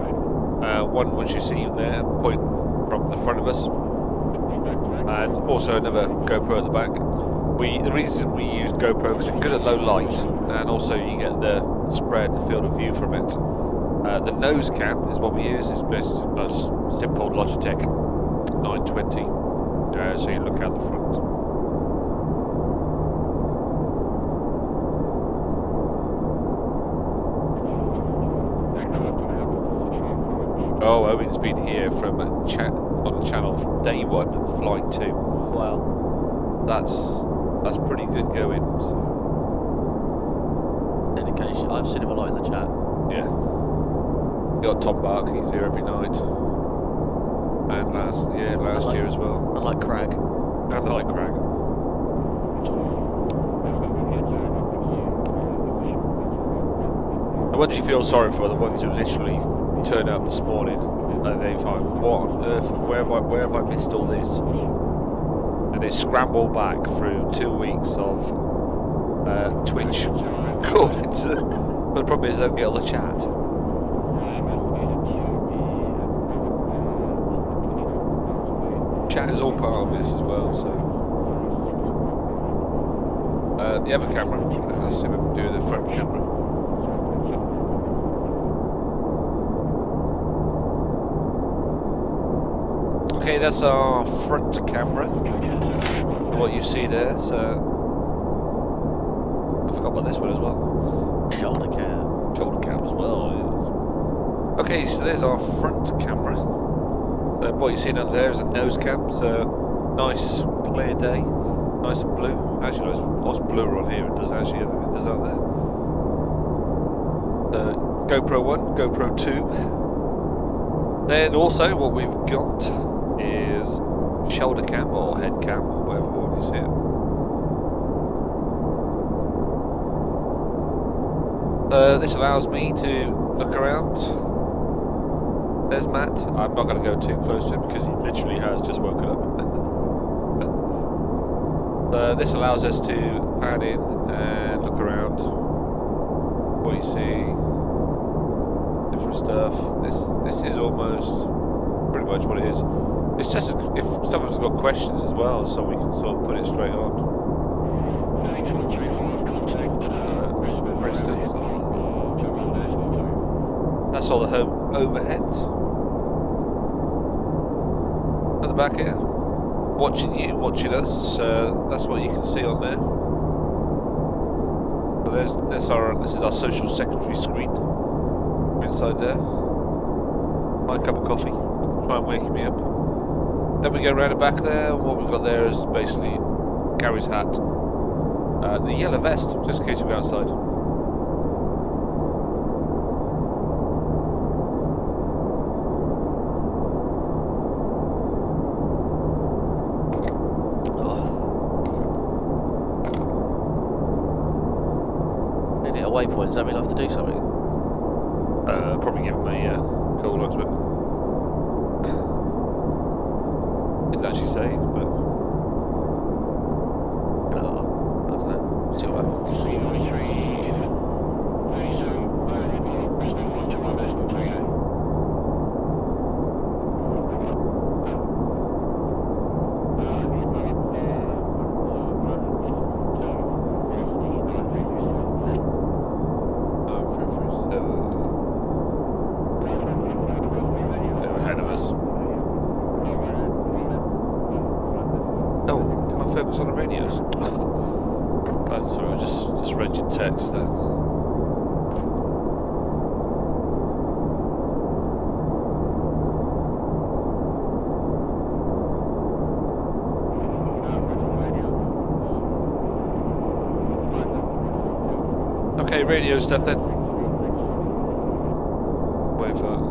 one which you see there pointing from the front of us, and also another GoPro at the back. The reason we use GoPro because it's good at low light, and also you get the spread, the field of view from it. The nose cam is what we use, it's basically a simple Logitech 920, so you look out the front. Oh, Owen's been here from on the channel from day 1, flight 2. Wow. That's pretty good going. So. Dedication. I've seen him a lot in the chat. Yeah. Got Tom Bark, he's here every night. And last year as well. I like Crag. And I like Crag. The ones you feel sorry for are the ones who literally turn up this morning and they find, what on earth, where have I missed all this? And they scramble back through 2 weeks of Twitch recordings. But the problem is they don't get all the chat. Chat is all part of this as well, so. The other camera, let's see what we can do with the front camera. Okay, that's our front camera, what you see there, so I forgot about this one as well. Shoulder cam. Shoulder cam as well, yes. Okay, so there's our front camera. So what you're seeing up there is a nose cam, so nice clear day, nice and blue. Actually, there's lots bluer on here, it does actually, it does out there. GoPro 1, GoPro 2. Then also what we've got is shoulder cam or head cam or whatever you see it. This allows me to look around. There's Matt. I'm not going to go too close to him because he literally has just woken up. This allows us to pan in and look around. What you see, different stuff. This is almost pretty much what it is. It's just if someone's got questions as well, so we can sort of put it straight on. For instance, that's all the home overheads at the back here. Watching you, watching us. That's what you can see on there. So this is our social secretary screen inside there. My cup of coffee. Try and wake me up. Then we go around the back there, and what we've got there is basically Gary's hat. The yellow vest, just in case we go outside. Nearly a waypoint, does that mean I have to do something? Probably give him a call looks, but didn't actually say, but I don't know. See what happens. Focus on the radios. That's sorry, I just read your text there. Okay, radio stuff then. Wait for that.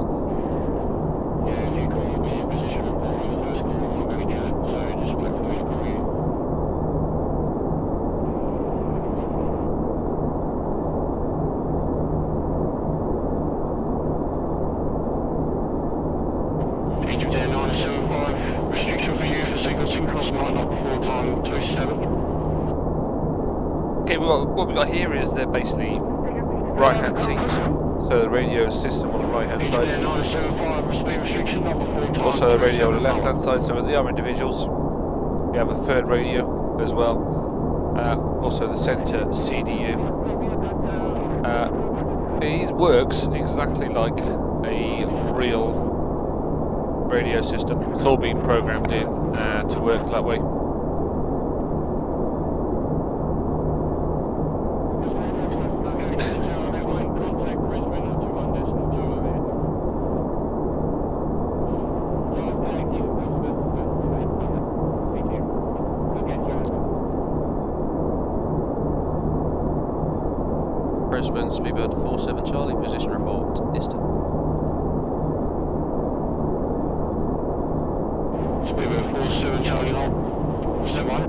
What we got here is they're basically right-hand seats, so the radio system on the right-hand side. Also the radio on the left-hand side, so they are individuals. We have a third radio as well. Also the centre CDU. It works exactly like a real radio system. It's all been programmed in to work that way. Brisbane, Speedbird 47 Charlie, position report, Eastern. Speedbird 47 Charlie, hold. Stand by.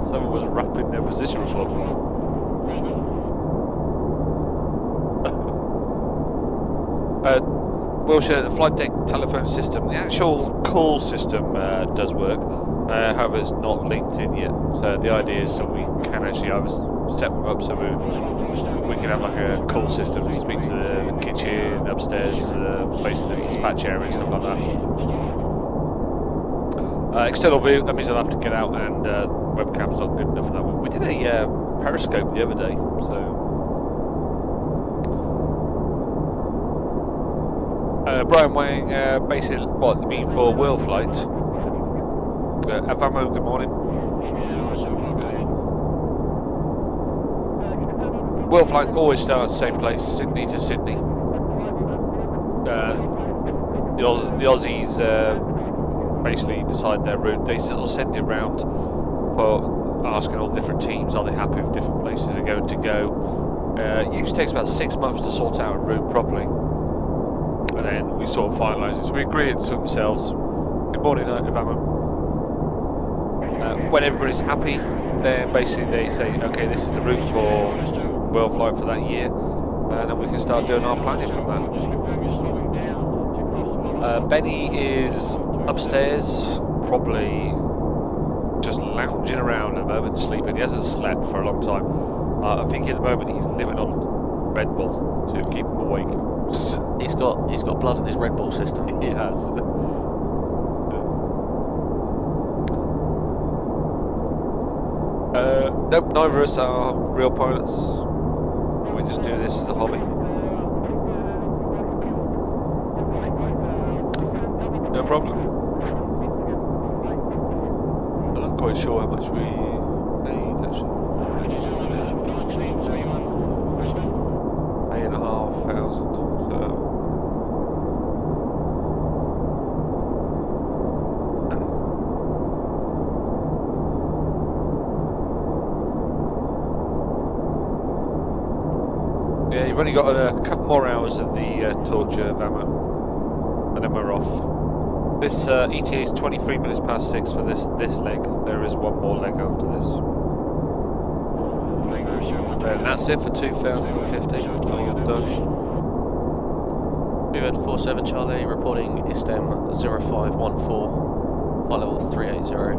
Someone was rapping their position report. Wilshire, the flight deck telephone system, the actual call system does work, however it's not linked in yet. So the idea is that we can actually either set them up so we can have like a call system to speak to the kitchen, upstairs, basically the dispatch area and stuff like that. External view, that means I'll have to get out and webcam's not good enough for that one. We did a periscope the other day, so... Brian Wang, basically, what you mean for Worldflight? Avamo, good morning. Worldflight always starts the same place, Sydney to Sydney. The Aussies basically decide their route. They sort of send it round for asking all the different teams, are they happy with different places they're going to go. It usually takes about 6 months to sort out a route properly. And then we sort of finalise it. So we agree it to themselves. Good morning, Avamo. When everybody's happy, then basically they say, okay, this is the route for Worldflight for that year, and then we can start doing our planning from that. Benny is upstairs, probably just lounging around at the moment, sleeping. He hasn't slept for a long time. I think at the moment he's living on Red Bull to keep him awake. He's got blood in his Red Bull system. He has. Nope, neither of us are real pilots. We just do this as a hobby. No problem. I'm not quite sure how much we made actually. 8,500, so Yeah, you've only got a couple more hours of the torture of ammo, and then we're off. This ETA is 23 minutes past 6 for this leg. There is one more leg after this. And that's it for 2015. It's all done. Viewed 47 Charlie, reporting ISTEM 0514, flight level 380,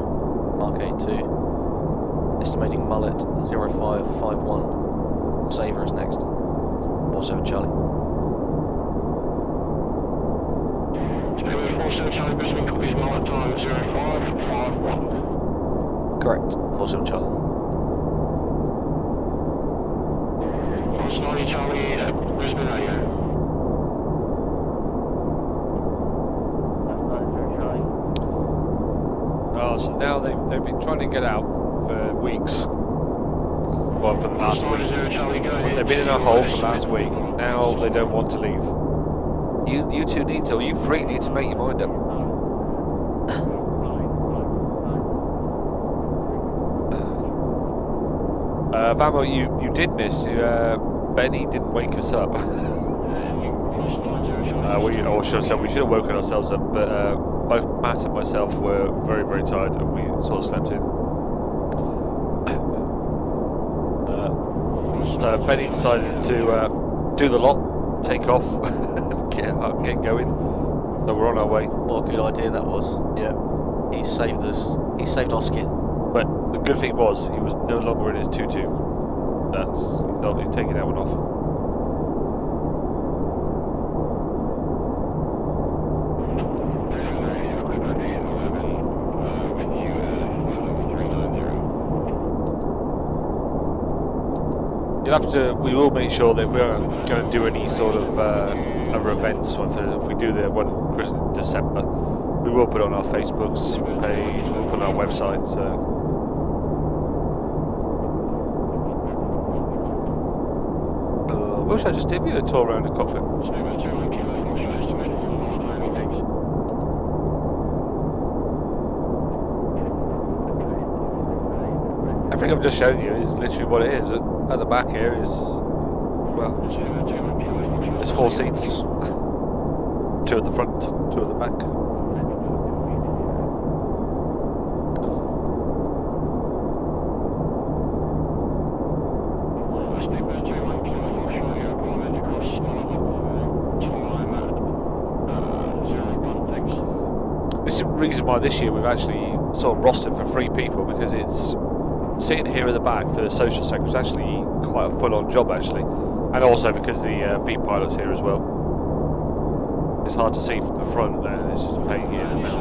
Mark 82, estimating mullet 0551, Saver is next, 47 Charlie. Statement 47 Charlie, Brisbane, copies mullet time 0551. Correct, 47 Charlie. 90 Charlie, Brisbane radio. Oh, so now they've been trying to get out for weeks. Well, for the last week. They've been in a hole for last week. Now they don't want to leave. You two need to, or you three need to make your mind up. Vamo, you did miss. Benny didn't wake us up. Or should I say, we should have woken ourselves up, but both Matt and myself were very, very tired, and we sort of slept in. So Benny decided to do the lot, take off, get going. So we're on our way. What a good idea that was. Yeah. He saved us. He saved our skin. But the good thing was, he was no longer in his tutu. He's taking that one off. We will make sure that if we are going to do any sort of other events, or if we do the one in December, we will put it on our Facebook page, we'll put it on our website. So. I wish I just did you a tour around the cockpit. Everything I'm just showing you is literally what it is. At the back here is, well, there's 4 seats. 2 at the front, 2 at the back. This is the reason why this year we've actually sort of rostered for 3 people, because it's sitting here at the back for the social sector is actually quite a full-on job actually, and also because the V pilot's here as well. It's hard to see from the front, and it's just a pain here and now.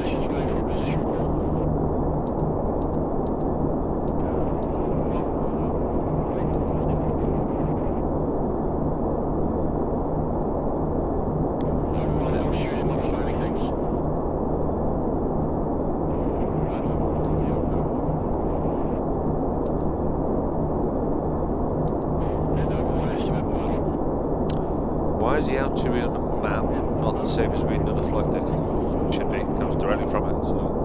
Why is the altitude on the map not the same as reading on the flight deck? It should be, it comes directly from it, so.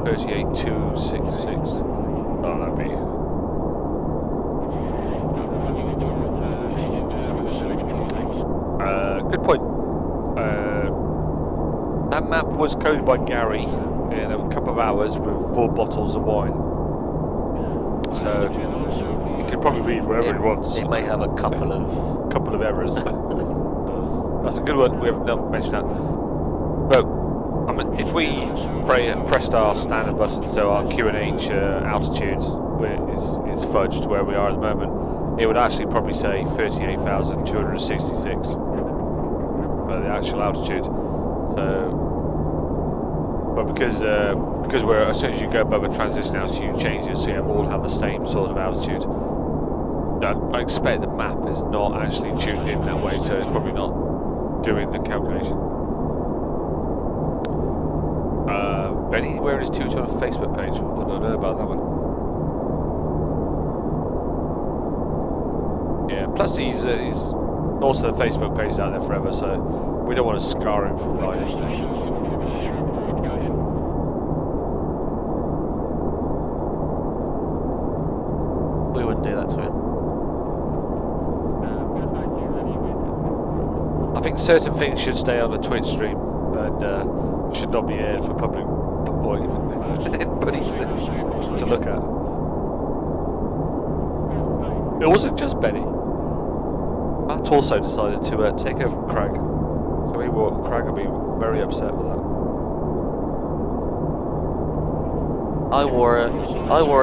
$38,266. Oh, that'd be. Good point. That map was coded by Gary in a couple of hours with 4 bottles of wine. So you can probably read wherever he wants. It may have a couple of errors. That's a good one. We have not mentioned that. But I mean, if we pressed our standard button, so our QNH altitude is fudged where we are at the moment, it would actually probably say 38,266 for the actual altitude. So, but because we're, as soon as you go above a transition altitude, changes, so you all have the same sort of altitude. I expect the map is not actually tuned in that way, so it's probably not doing the calculation. Benny wearing his tutu on a Facebook page. I don't know about that one. Yeah. Plus, he's also the Facebook page is out there forever, so we don't want to scar him from life. certain things should stay on the Twitch stream and should not be aired for public or even anybody to look at. It wasn't just Benny. Matt also decided to take over from Craig. So Craig will be very upset with that. I wore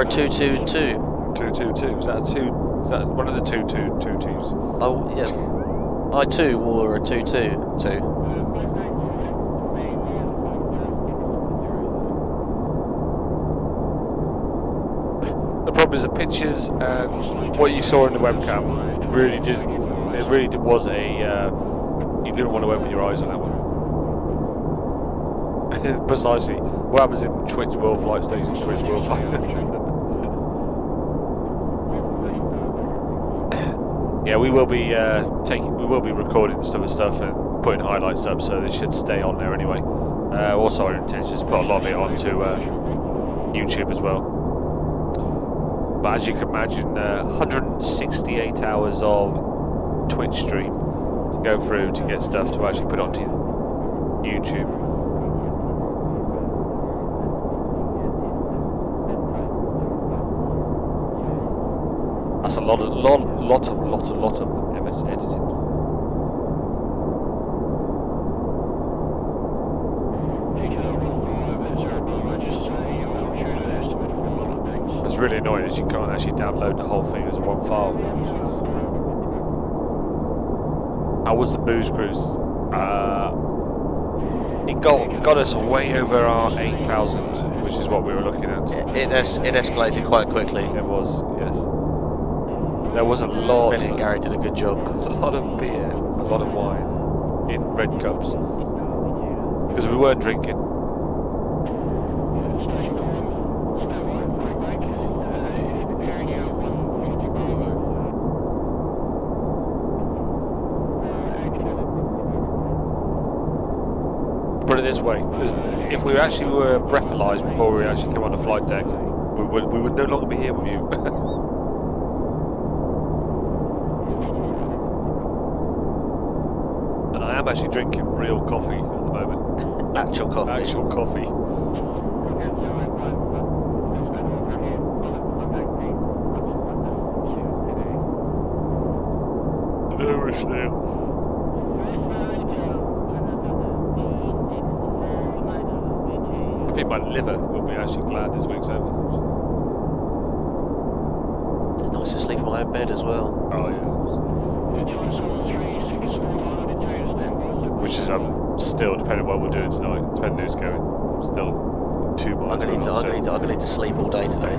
a 222. 222. Was that a two? Was that one of the 222s? Oh yeah. I too wore a 222. The problem is the pictures and what you saw in the webcam really didn't. It really was a. You didn't want to open your eyes on that one. Precisely. What happens in Twitch Worldflight stays in Twitch Worldflight. Yeah, we will be recording some of the stuff and putting highlights up, so they should stay on there anyway. Also, our intention is to put a lot of it onto YouTube as well. But as you can imagine, 168 hours of Twitch stream to go through to get stuff to actually put onto YouTube. That's a lot of editing. What's really annoying is you can't actually download the whole thing as one file. How was the booze cruise? It got us way over our 8,000, which is what we were looking at. It escalated quite quickly. It was, yes. There was a lot. Benny and Gary did a good job. A lot of beer, a lot of wine in red cups because we weren't drinking. Put it this way: if we actually were breathalyzed before we actually came on the flight deck, we would no longer be here with you. I'm actually drinking real coffee at the moment. Actual coffee. Actual coffee. Nourish now. I think my liver will be actually glad this week's over. Nice to sleep in my own bed as well. Oh yeah. Which is still, depending on what we're doing tonight, depending who's going, I'm still 2 miles. I'm gonna need to sleep all day today.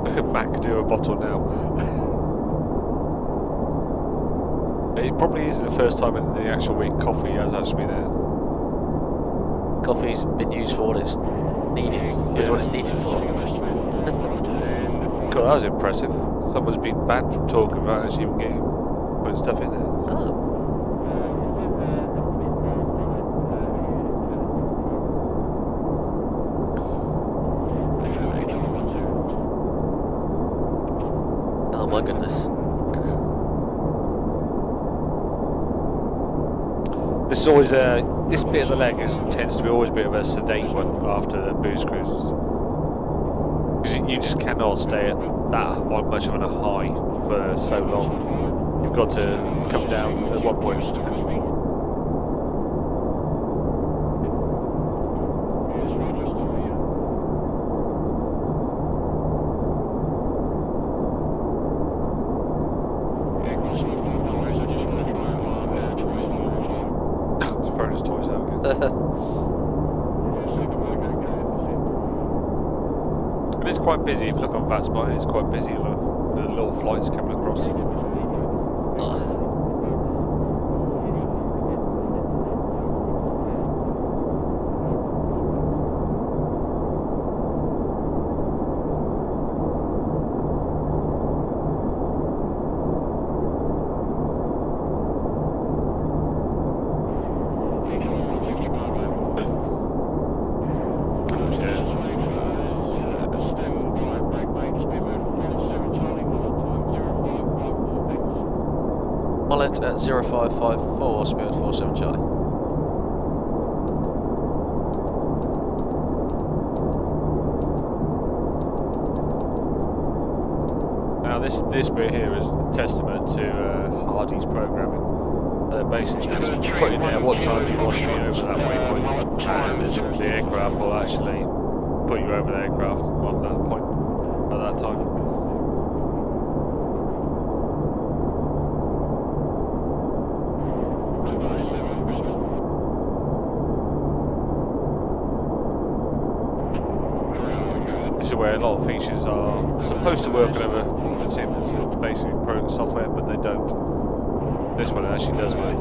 Look at Mac do a bottle now. It probably is the first time in the actual week coffee has actually been there. Coffee's been used for what it's needed. Yeah. What it's needed for. God, that was impressive. Someone's been banned from talking about actually even putting stuff in there. Oh. Oh my goodness. This is always this bit of the leg tends to be always a bit of a sedate one after the booze cruises. Because you just cannot stay at that much of a high for so long. You've got to come down at one point. He's throwing his toys out again. It's quite busy. If you look on VATSpy, it's quite busy. The little flights coming across. Mullet at 0554, Spirit 47 Charlie. Now this bit here is a testament to Hardy's programming. They're basically just putting there what time you want to be over that waypoint, and the aircraft will actually put you over the aircraft on that point at that time. This is where a lot of features are supposed to work over sims, basically program software, but they don't. This one actually does work.